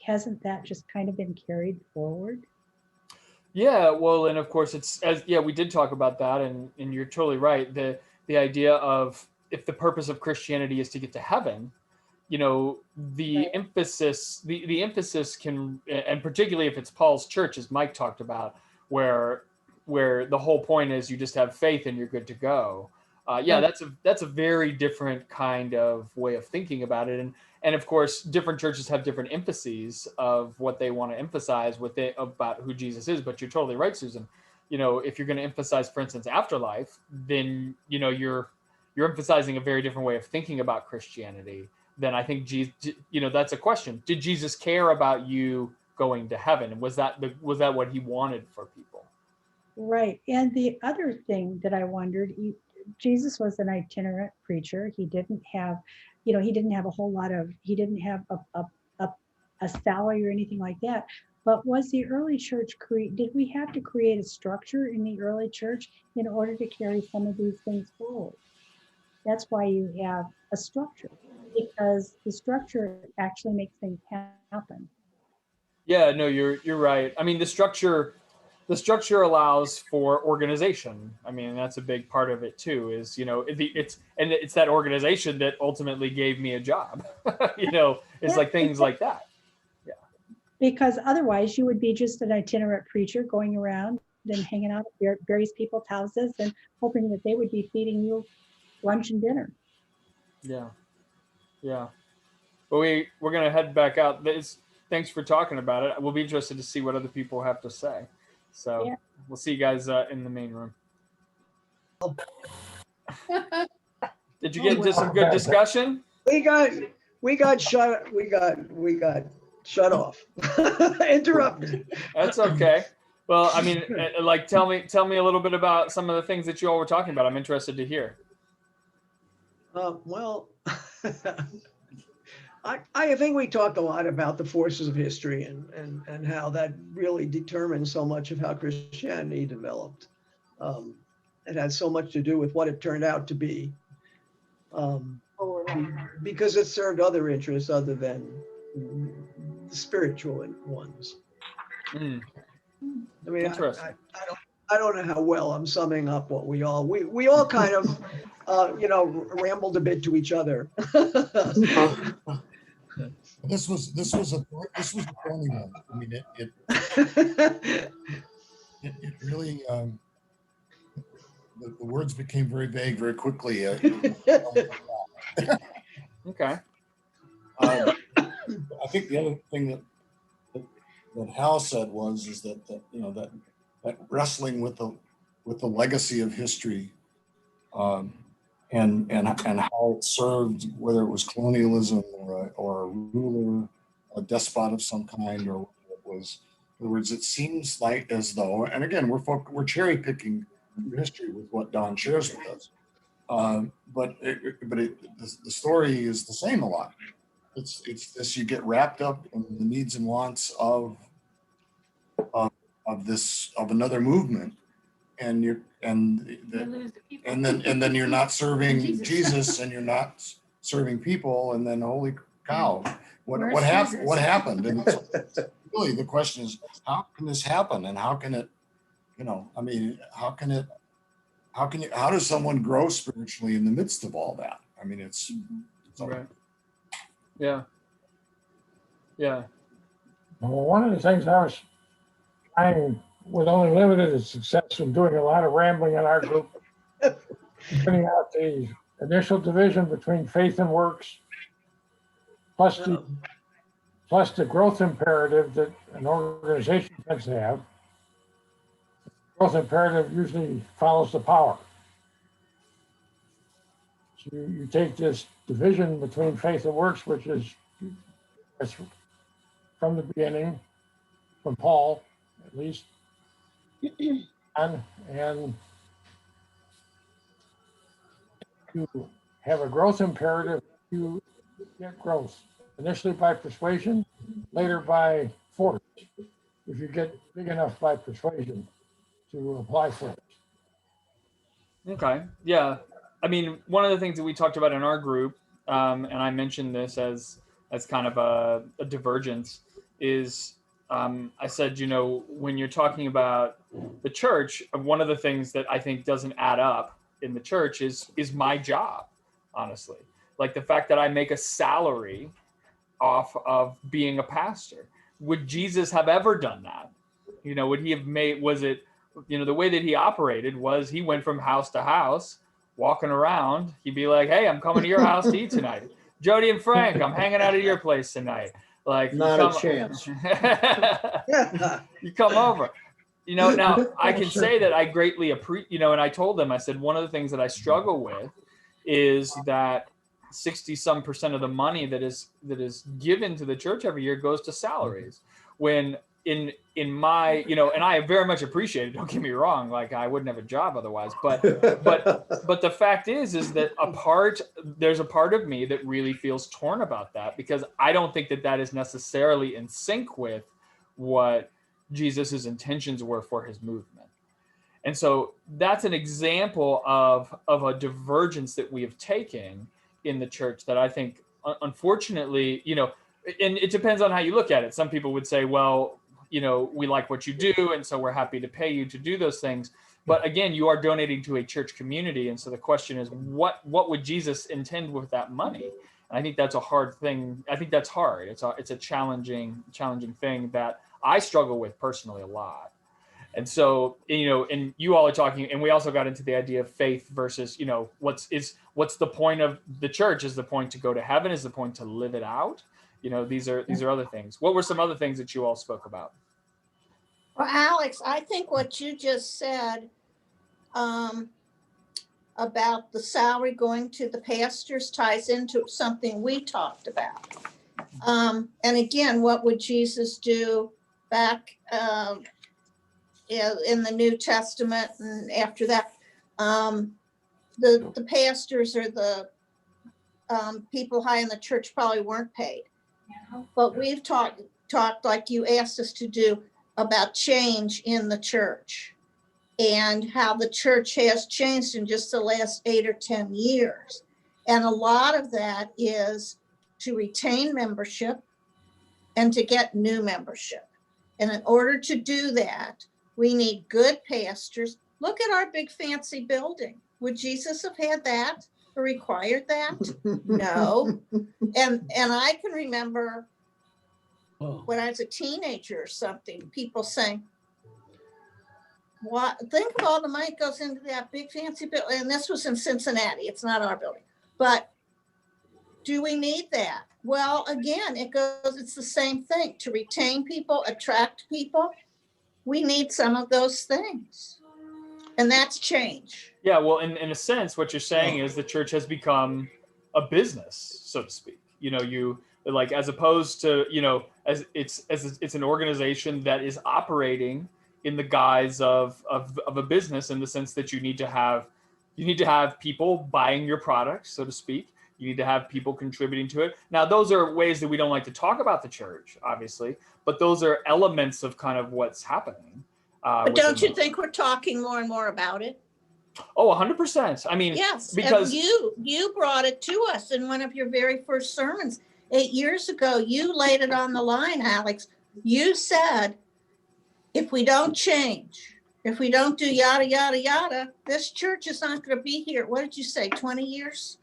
hasn't that just kind of been carried forward? Yeah, well, and of course we did talk about that, and you're totally right. The idea of, if the purpose of Christianity is to get to heaven, the Right. emphasis can, and particularly if it's Paul's church, as Mike talked about, where the whole point is you just have faith and you're good to go. That's a very different kind of way of thinking about it, and of course, different churches have different emphases of what they want to emphasize about who Jesus is. But you're totally right, Susan. If you're going to emphasize, for instance, afterlife, then you're emphasizing a very different way of thinking about Christianity. Then I think that's a question. Did Jesus care about you going to heaven? And was that what he wanted for people? Right. And the other thing that I wondered, Jesus was an itinerant preacher. He didn't have a whole lot of, he didn't have a salary or anything like that. But was the early church did we have to create a structure in the early church in order to carry some of these things forward? That's why you have a structure, because the structure actually makes things happen. Yeah, no, you're right. I mean, the structure allows for organization. I mean, that's a big part of it too, is, it's that organization that ultimately gave me a job. It's like things like that. Yeah. Because otherwise you would be just an itinerant preacher going around and hanging out at various people's houses and hoping that they would be feeding you lunch and dinner. Yeah. Yeah. But we're going to head back out. Thanks for talking about it. We'll be interested to see what other people have to say. So Yeah. We'll see you guys in the main room. Did you get into some good discussion? We got shut off. Interrupted. That's okay. Well, I mean, like, tell me a little bit about some of the things that you all were talking about. I'm interested to hear. Well, I think we talked a lot about the forces of history and how that really determines so much of how Christianity developed. It has so much to do with what it turned out to be, because it served other interests other than the spiritual ones. Mm, I mean, interesting. I don't know how well I'm summing up what we all kind of, rambled a bit to each other. This was a thorny one. I mean, it really the words became very vague very quickly. Okay. I think the other thing that Hal said is that that wrestling with the legacy of history, and how it served, whether it was colonialism or a ruler, a despot of some kind, or it was. In other words, it seems like as though, and again, we're cherry picking history with what Don shares with us, but the story is the same a lot. It's this: you get wrapped up in the needs and wants of another movement, and then you're not serving Jesus, and you're not serving people, and then holy cow, what happened? And so really the question is, how can this happen, and how can it, I mean, how does someone grow spiritually in the midst of all that? I mean, it's Right. Yeah. Yeah. Well, one of the things I was trying, with only limited success, in doing a lot of rambling in our group, pointing out the initial division between faith and works, plus the growth imperative that an organization tends to have. Growth imperative usually follows the power. So you take this division between faith and works, which is from the beginning, from Paul, at least, and you have a growth imperative. You get growth initially by persuasion, later by force, if you get big enough by persuasion to apply force. Okay. Yeah. I mean, one of the things that we talked about in our group, and I mentioned this as kind of a divergence, is I said, when you're talking about the church, one of the things that I think doesn't add up in the church is my job, honestly. Like the fact that I make a salary off of being a pastor. Would Jesus have ever done that? Would he have was it, the way that he operated was he went from house to house, walking around. He'd be like, "Hey, I'm coming to your house to eat tonight. Jody and Frank, I'm hanging out at your place tonight." Like, Not a chance. You come over. Now I can say that I greatly appreciate, and I told them, I said, one of the things that I struggle with is that 60% of the money that is given to the church every year goes to salaries, when in my, and I very much appreciate it, don't get me wrong, like I wouldn't have a job otherwise, but the fact is that there's a part of me that really feels torn about that, because I don't think that is necessarily in sync with what Jesus's intentions were for his movement. And so that's an example of a divergence that we have taken in the church that I think, unfortunately, and it depends on how you look at it. Some people would say, well, we like what you do, and so we're happy to pay you to do those things. But again, you are donating to a church community. And so the question is, what would Jesus intend with that money? And I think that's a hard thing. I think that's hard. It's a challenging thing that I struggle with personally a lot. And so, and you all are talking, and we also got into the idea of faith versus, what's the point of the church? Is the point to go to heaven? Is the point to live it out? These are other things. What were some other things that you all spoke about? Well, Alex, I think what you just said about the salary going to the pastors ties into something we talked about. And again, what would Jesus do back in the New Testament and after that? The pastors are the people high in the church probably weren't paid. But we've talked like you asked us to do about change in the church and how the church has changed in just the last 8 or 10 years. And a lot of that is to retain membership and to get new membership. And in order to do that, we need good pastors. Look at our big fancy building. Would Jesus have had that or required that? No. And I can remember when I was a teenager or something, people saying, "What? Think of all the money that goes into that big fancy building." And this was in Cincinnati. It's not our building. But do we need that? Well, again, it's the same thing. To retain people, attract people, we need some of those things. And that's change. Yeah, well, in a sense, what you're saying is the church has become a business, so to speak. You like, as opposed to, as it's an organization that is operating in the guise of a business, in the sense that you need to have people buying your products, so to speak. You need to have people contributing to it. Now, those are ways that we don't like to talk about the church, obviously, but those are elements of kind of what's happening. But don't you think we're talking more and more about it? Oh, 100%. I mean, yes, because you brought it to us in one of your very first sermons 8 years ago. You laid it on the line, Alex. You said, if we don't change, if we don't do yada, yada, yada, this church is not going to be here. What did you say, 20 years?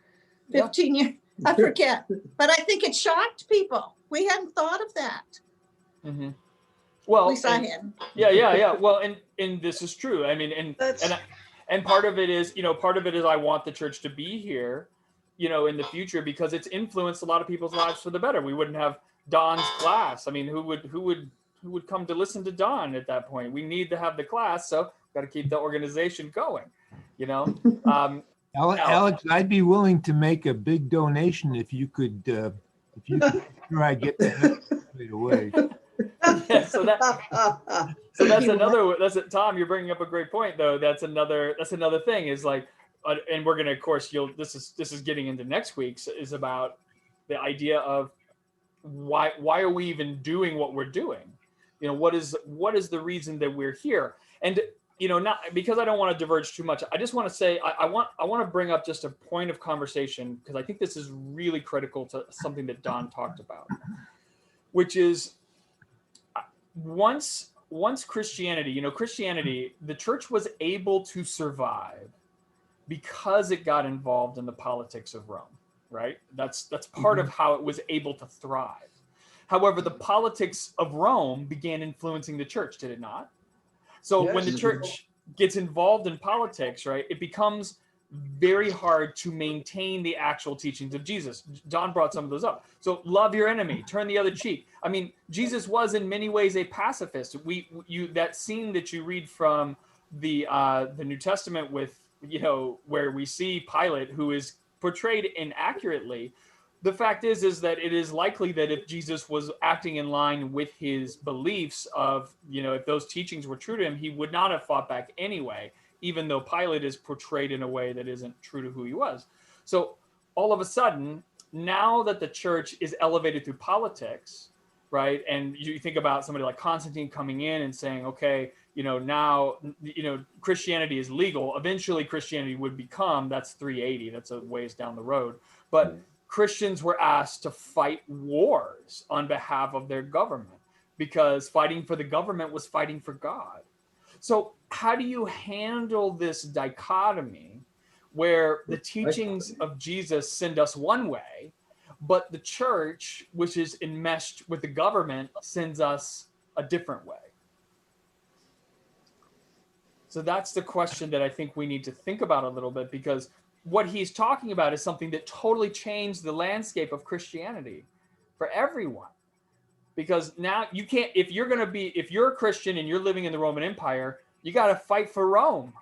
15 years? I forget. But I think it shocked people. We hadn't thought of that. Mm-hmm. Well, at least I hadn't. Yeah. Well, and this is true. I mean, and part of it is, I want the church to be here, in the future, because it's influenced a lot of people's lives for the better. We wouldn't have Don's class. I mean, who would come to listen to Don at that point? We need to have the class, so got to keep the organization going, Alex, I'd be willing to make a big donation if you could sure I get that right away. Yeah, so that's Tom, you're bringing up a great point, though. That's another thing, is like, and we're gonna, of course, this is getting into next week's, is about the idea of why are we even doing what we're doing? What is the reason that we're here? And not because I don't want to diverge too much. I just want to say I want to bring up just a point of conversation, because I think this is really critical to something that Don talked about, which is once Christianity, the church was able to survive because it got involved in the politics of Rome, right? That's part of how it was able to thrive. However, the politics of Rome began influencing the church, did it not? So when the church gets involved in politics, right, it becomes very hard to maintain the actual teachings of Jesus. Don brought some of those up. So love your enemy, turn the other cheek. I mean, Jesus was in many ways a pacifist. That scene that you read from the New Testament with, where we see Pilate, who is portrayed inaccurately. The fact is that it is likely that if Jesus was acting in line with his beliefs of, if those teachings were true to him, he would not have fought back anyway, even though Pilate is portrayed in a way that isn't true to who he was. So all of a sudden, now that the church is elevated through politics, right? And you think about somebody like Constantine coming in and saying, okay, now, Christianity is legal. Eventually Christianity would become, that's 380, that's a ways down the road. But Christians were asked to fight wars on behalf of their government, because fighting for the government was fighting for God. So how do you handle this dichotomy where the teachings of Jesus send us one way, but the church, which is enmeshed with the government, sends us a different way? So that's the question that I think we need to think about a little bit, because what he's talking about is something that totally changed the landscape of Christianity for everyone. Because now you can't, if you're a Christian and you're living in the Roman Empire, you got to fight for Rome.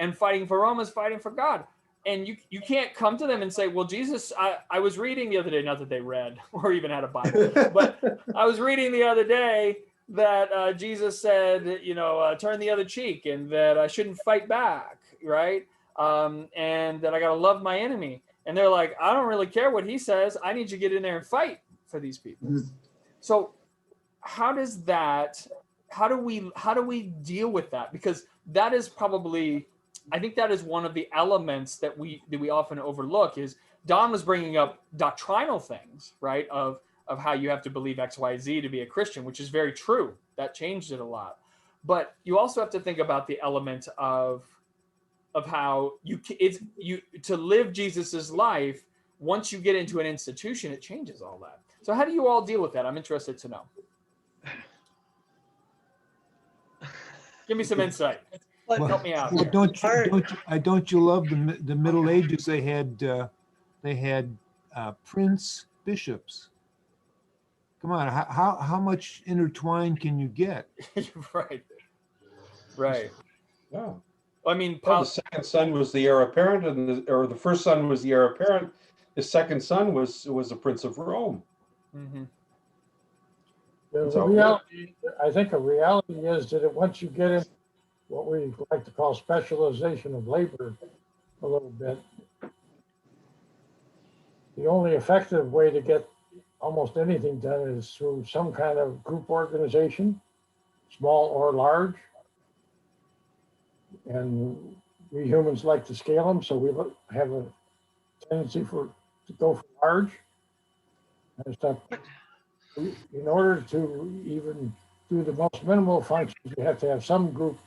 And fighting for Rome is fighting for God. And you can't come to them and say, well, Jesus, I was reading the other day, not that they read or even had a Bible, but I was reading the other day that Jesus said, turn the other cheek, and that I shouldn't fight back, right? And that I got to love my enemy. And they're like, I don't really care what he says. I need you to get in there and fight for these people. So how do we deal with that? Because that is probably, I think that is one of the elements that we often overlook. Is Don was bringing up doctrinal things, right? Of how you have to believe X, Y, Z to be a Christian, which is very true. That changed it a lot. But you also have to think about the element of how to live Jesus's life. Once you get into an institution, it changes all that. So how do you all deal with that? I'm interested to know. Give me some insight. Help me out. Well, don't you love the Middle Ages? They had prince bishops. Come on, how much intertwined can you get? Right. Yeah. I mean, the second son was the heir apparent, or the first son was the heir apparent. The second son was a prince of Rome. Mm-hmm. The reality, I think a reality is that once you get in what we like to call specialization of labor a little bit, the only effective way to get almost anything done is through some kind of group organization, small or large. And we humans like to scale them, so we have a tendency to go for large and stuff. In order to even do the most minimal functions, you have to have some group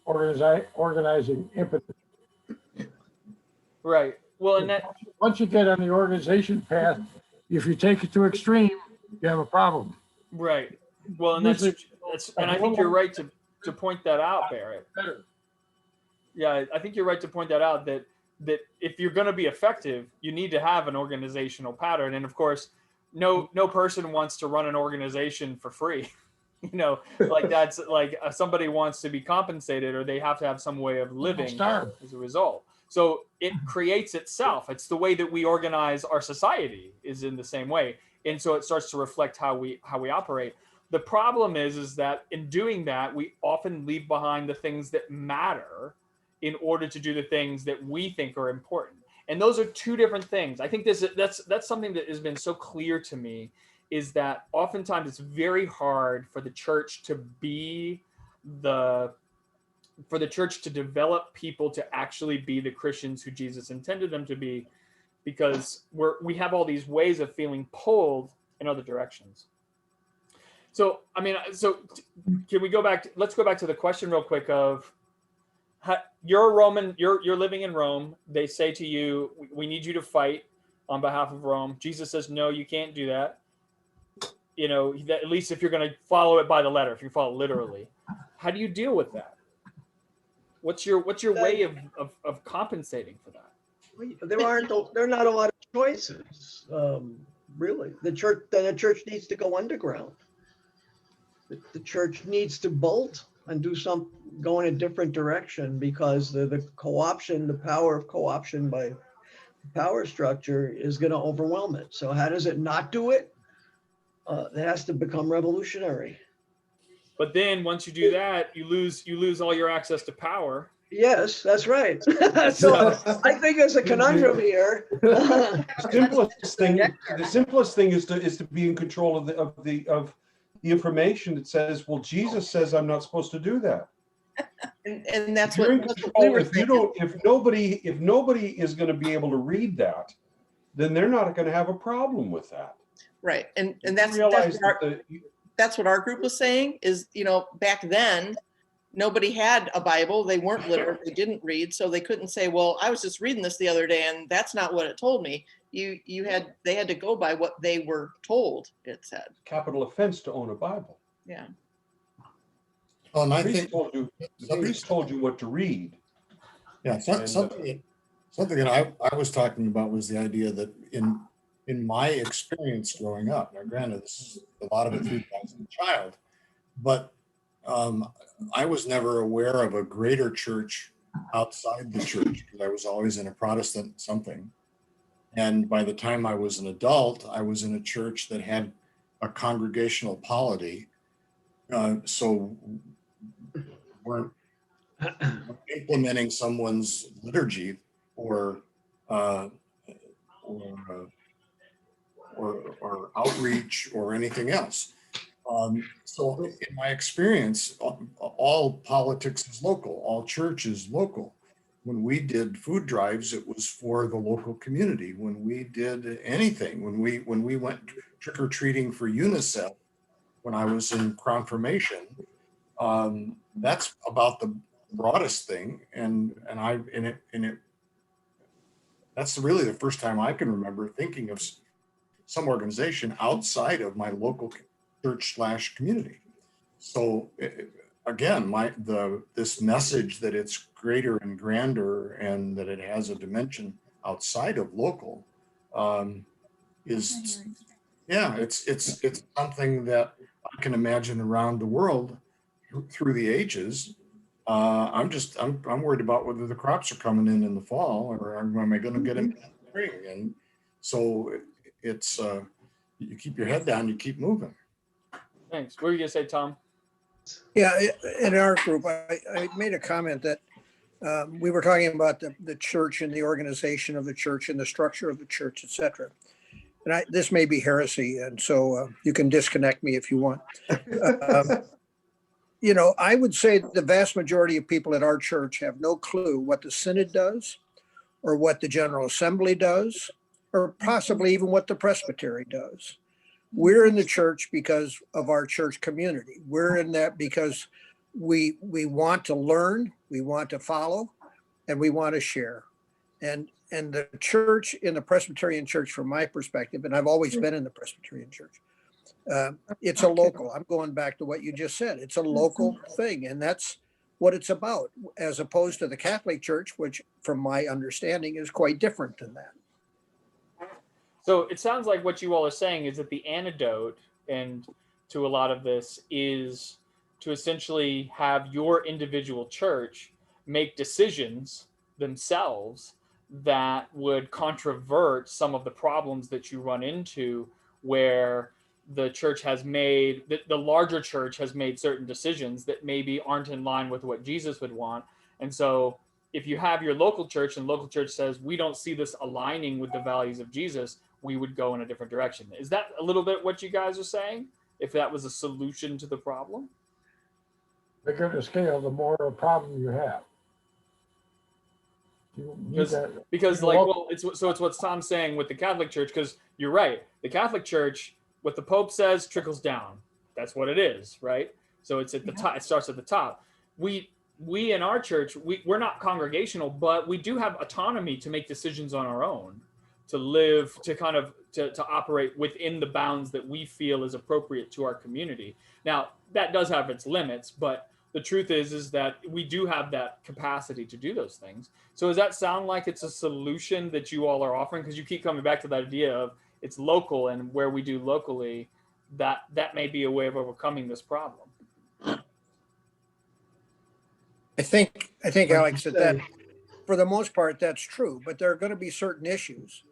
organizing impetus. Right. Well, and that once you get on the organization path, if you take it to extreme, you have a problem. Right. Well, and that's and I think you're right to point that out, Barrett. Yeah, I think you're right to point that out, that if you're going to be effective, you need to have an organizational pattern. And of course, no person wants to run an organization for free. Like that's like somebody wants to be compensated, or they have to have some way of living as a result. So it creates itself. It's the way that we organize our society is in the same way. And so it starts to reflect how we operate. The problem is that in doing that, we often leave behind the things that matter in order to do the things that we think are important. And those are two different things. I think that's something that has been so clear to me, is that oftentimes it's very hard for the church to develop people to actually be the Christians who Jesus intended them to be, because we have all these ways of feeling pulled in other directions. So, I mean, can we go back? Let's go back to the question real quick of, you're a Roman, you're living in Rome. They say to you, we need you to fight on behalf of Rome. Jesus says, no, you can't do that. At least if you're going to follow it by the letter, if you follow it literally. How do you deal with that? What's your way of compensating for that? There are not a lot of choices, really. The church needs to go underground. The church needs to bolt and go in a different direction, because the co-option, the power of co-option by power structure is going to overwhelm it. So how does it not do it? It has to become revolutionary. But then once you do that, you lose all your access to power. Yes, that's right. So I think there's a conundrum here. The simplest thing is to be in control of the information that says, well, Jesus says I'm not supposed to do that. And that's what we were if nobody is going to be able to read that, then they're not going to have a problem with that. Right. And that's what our group was saying is, back then, nobody had a Bible. They weren't literate. They didn't read. So they couldn't say, well, I was just reading this the other day and that's not what it told me. They had to go by what they were told it said. Capital offense to own a Bible. Yeah. Oh, and I the think priest told you what to read. Yeah, something that I was talking about was the idea that in my experience growing up, now granted, this is a lot of it through as a child, but I was never aware of a greater church outside the church, because I was always in a Protestant something. And by the time I was an adult, I was in a church that had a congregational polity. So weren't implementing someone's liturgy or or outreach or anything else. So in my experience, all politics is local, all church is local. When we did food drives, it was for the local community. When we did anything, when we went trick-or-treating for UNICEF, when I was in Crown Formation, that's about the broadest thing. And that's really the first time I can remember thinking of some organization outside of my local church/community. So again, this message that it's greater and grander and that it has a dimension outside of local is, yeah, it's something that I can imagine around the world through the ages. I'm worried about whether the crops are coming in the fall, or am I going to get them in the spring? And so it's you keep your head down, you keep moving. Thanks. What were you gonna say, Tom? Yeah, in our group, I made a comment that we were talking about the church and the organization of the church and the structure of the church, et cetera. And this may be heresy, and so you can disconnect me if you want. You know, I would say the vast majority of people at our church have no clue what the synod does, or what the General Assembly does, or possibly even what the presbytery does. We're in the church because of our church community. We're in that because we want to learn, we want to follow, and we want to share. And the church, in the Presbyterian church, from my perspective, and I've always been in the Presbyterian church, it's a local, I'm going back to what you just said, it's a local thing, and that's what it's about, as opposed to the Catholic Church, which from my understanding is quite different than that. So it sounds like what you all are saying is that the antidote and to a lot of this is to essentially have your individual church make decisions themselves that would controvert some of the problems that you run into, where the church has made, the larger church has made certain decisions that maybe aren't in line with what Jesus would want. And so if you have your local church and local church says, we don't see this aligning with the values of Jesus, we would go in a different direction. Is that a little bit what you guys are saying? If that was a solution to the problem? The bigger the scale, the more a problem you have. Because like, well, it's what Tom's saying with the Catholic Church, because you're right. The Catholic Church, what the Pope says trickles down. That's what it is, right? So it's at the top. It starts at the top. We in our church, we're not congregational, but we do have autonomy to make decisions on our own, to live, to kind of to operate within the bounds that we feel is appropriate to our community. Now, that does have its limits, but the truth is that we do have that capacity to do those things. So does that sound like it's a solution that you all are offering? Because you keep coming back to that idea of it's local, and where we do locally, that may be a way of overcoming this problem. I think Alex, that for the most part, that's true, but there are going to be certain issues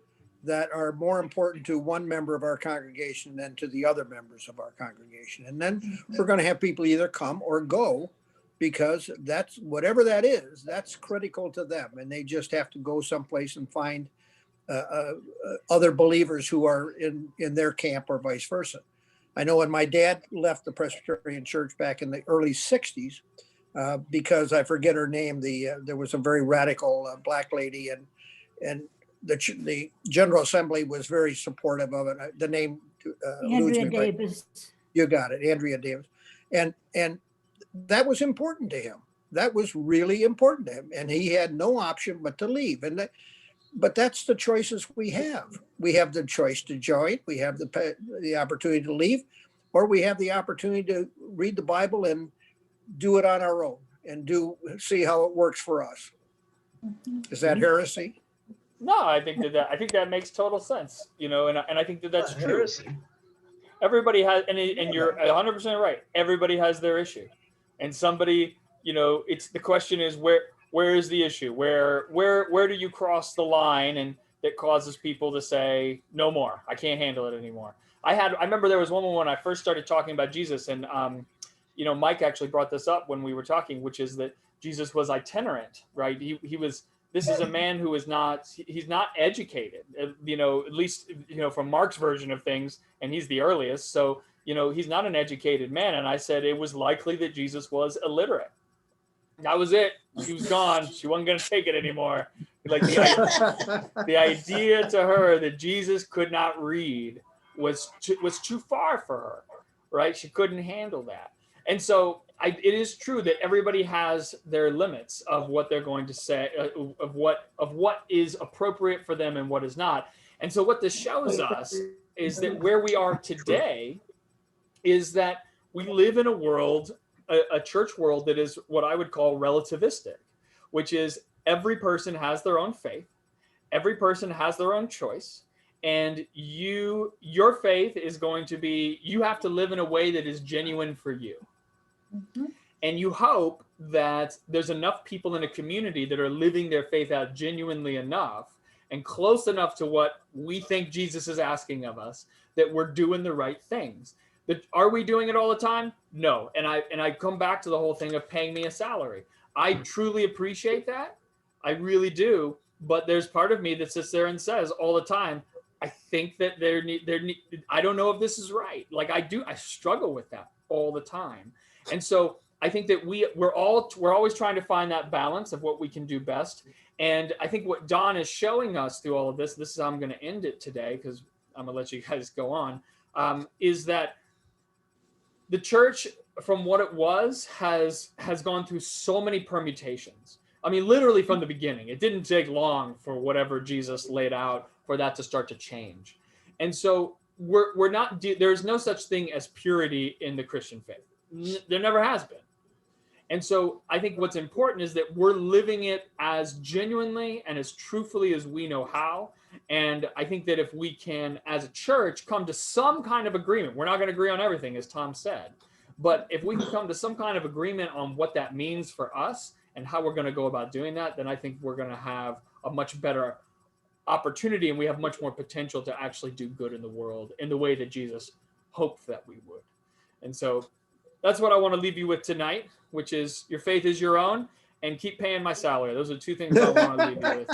that are more important to one member of our congregation than to the other members of our congregation. And then we're going to have people either come or go, because that's whatever that is, that's critical to them. And they just have to go someplace and find other believers who are in their camp, or vice versa. I know when my dad left the Presbyterian Church back in the early 60s, because I forget her name, there was a very radical black lady, and the General Assembly was very supportive of it. The name Andrea Davis. You got it, Andrea Davis, and that was important to him. That was really important to him, and he had no option but to leave. But that's the choices we have. We have the choice to join. We have the opportunity to leave, or we have the opportunity to read the Bible and do it on our own and see how it works for us. Is that heresy? No, I think that makes total sense, and I think that's true. Heresy. Everybody has, and you're 100% right. Everybody has their issue, and somebody, it's the question is where is the issue? Where do you cross the line, and that causes people to say no more? I can't handle it anymore. I remember there was one when I first started talking about Jesus, and Mike actually brought this up when we were talking, which is that Jesus was itinerant, right? He was. this is a man who is not, he's not educated, at least, from Mark's version of things, and he's the earliest. So, he's not an educated man. And I said it was likely that Jesus was illiterate. That was it. She was gone. She wasn't going to take it anymore. Like the idea to her that Jesus could not read was too far for her, right? She couldn't handle that. And so it is true that everybody has their limits of what they're going to say, of what is appropriate for them and what is not. And so what this shows us is that where we are today is that we live in a world, a church world that is what I would call relativistic, which is every person has their own faith, every person has their own choice, and your faith is going to be, you have to live in a way that is genuine for you. Mm-hmm. And you hope that there's enough people in a community that are living their faith out genuinely enough and close enough to what we think Jesus is asking of us, that we're doing the right things. Are we doing it all the time? No. And I come back to the whole thing of paying me a salary. I truly appreciate that. I really do. But there's part of me that sits there and says all the time, I think that I don't know if this is right. Like I struggle with that all the time. And so I think that we're always trying to find that balance of what we can do best. And I think what Don is showing us through all of this is how I'm going to end it today, because I'm going to let you guys go on, is that the church, from what it was, has gone through so many permutations. I mean, literally from the beginning. It didn't take long for whatever Jesus laid out for that to start to change. And so we're not, there's no such thing as purity in the Christian faith. There never has been. And so I think what's important is that we're living it as genuinely and as truthfully as we know how. And I think that if we can, as a church, come to some kind of agreement, we're not going to agree on everything, as Tom said, but if we can come to some kind of agreement on what that means for us and how we're going to go about doing that, then I think we're going to have a much better opportunity, and we have much more potential to actually do good in the world in the way that Jesus hoped that we would. And so that's what I want to leave you with tonight, which is your faith is your own, and keep paying my salary. Those are two things I want to leave you with.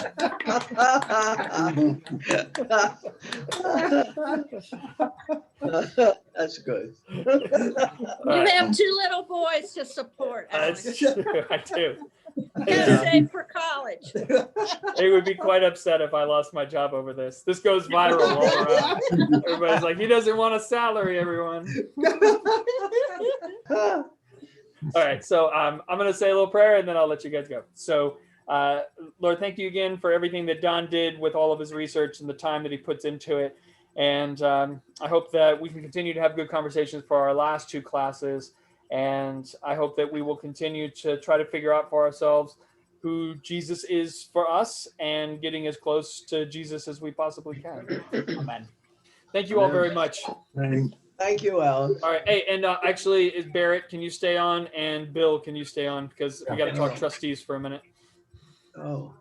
That's good. You have two little boys to support, Alex. That's true. I do. You gotta save for college. They would be quite upset if I lost my job over this. This goes viral all around. Everybody's like, he doesn't want a salary, everyone. All right, so I'm going to say a little prayer and then I'll let you guys go. So, Lord, thank you again for everything that Don did with all of his research and the time that he puts into it. And I hope that we can continue to have good conversations for our last two classes. And I hope that we will continue to try to figure out for ourselves who Jesus is for us and getting as close to Jesus as we possibly can. Amen. Thank you all very much. Thank you, Alan. All right. Hey, and actually, is Barrett, can you stay on? And Bill, can you stay on? Because we got to talk trustees for a minute. Oh.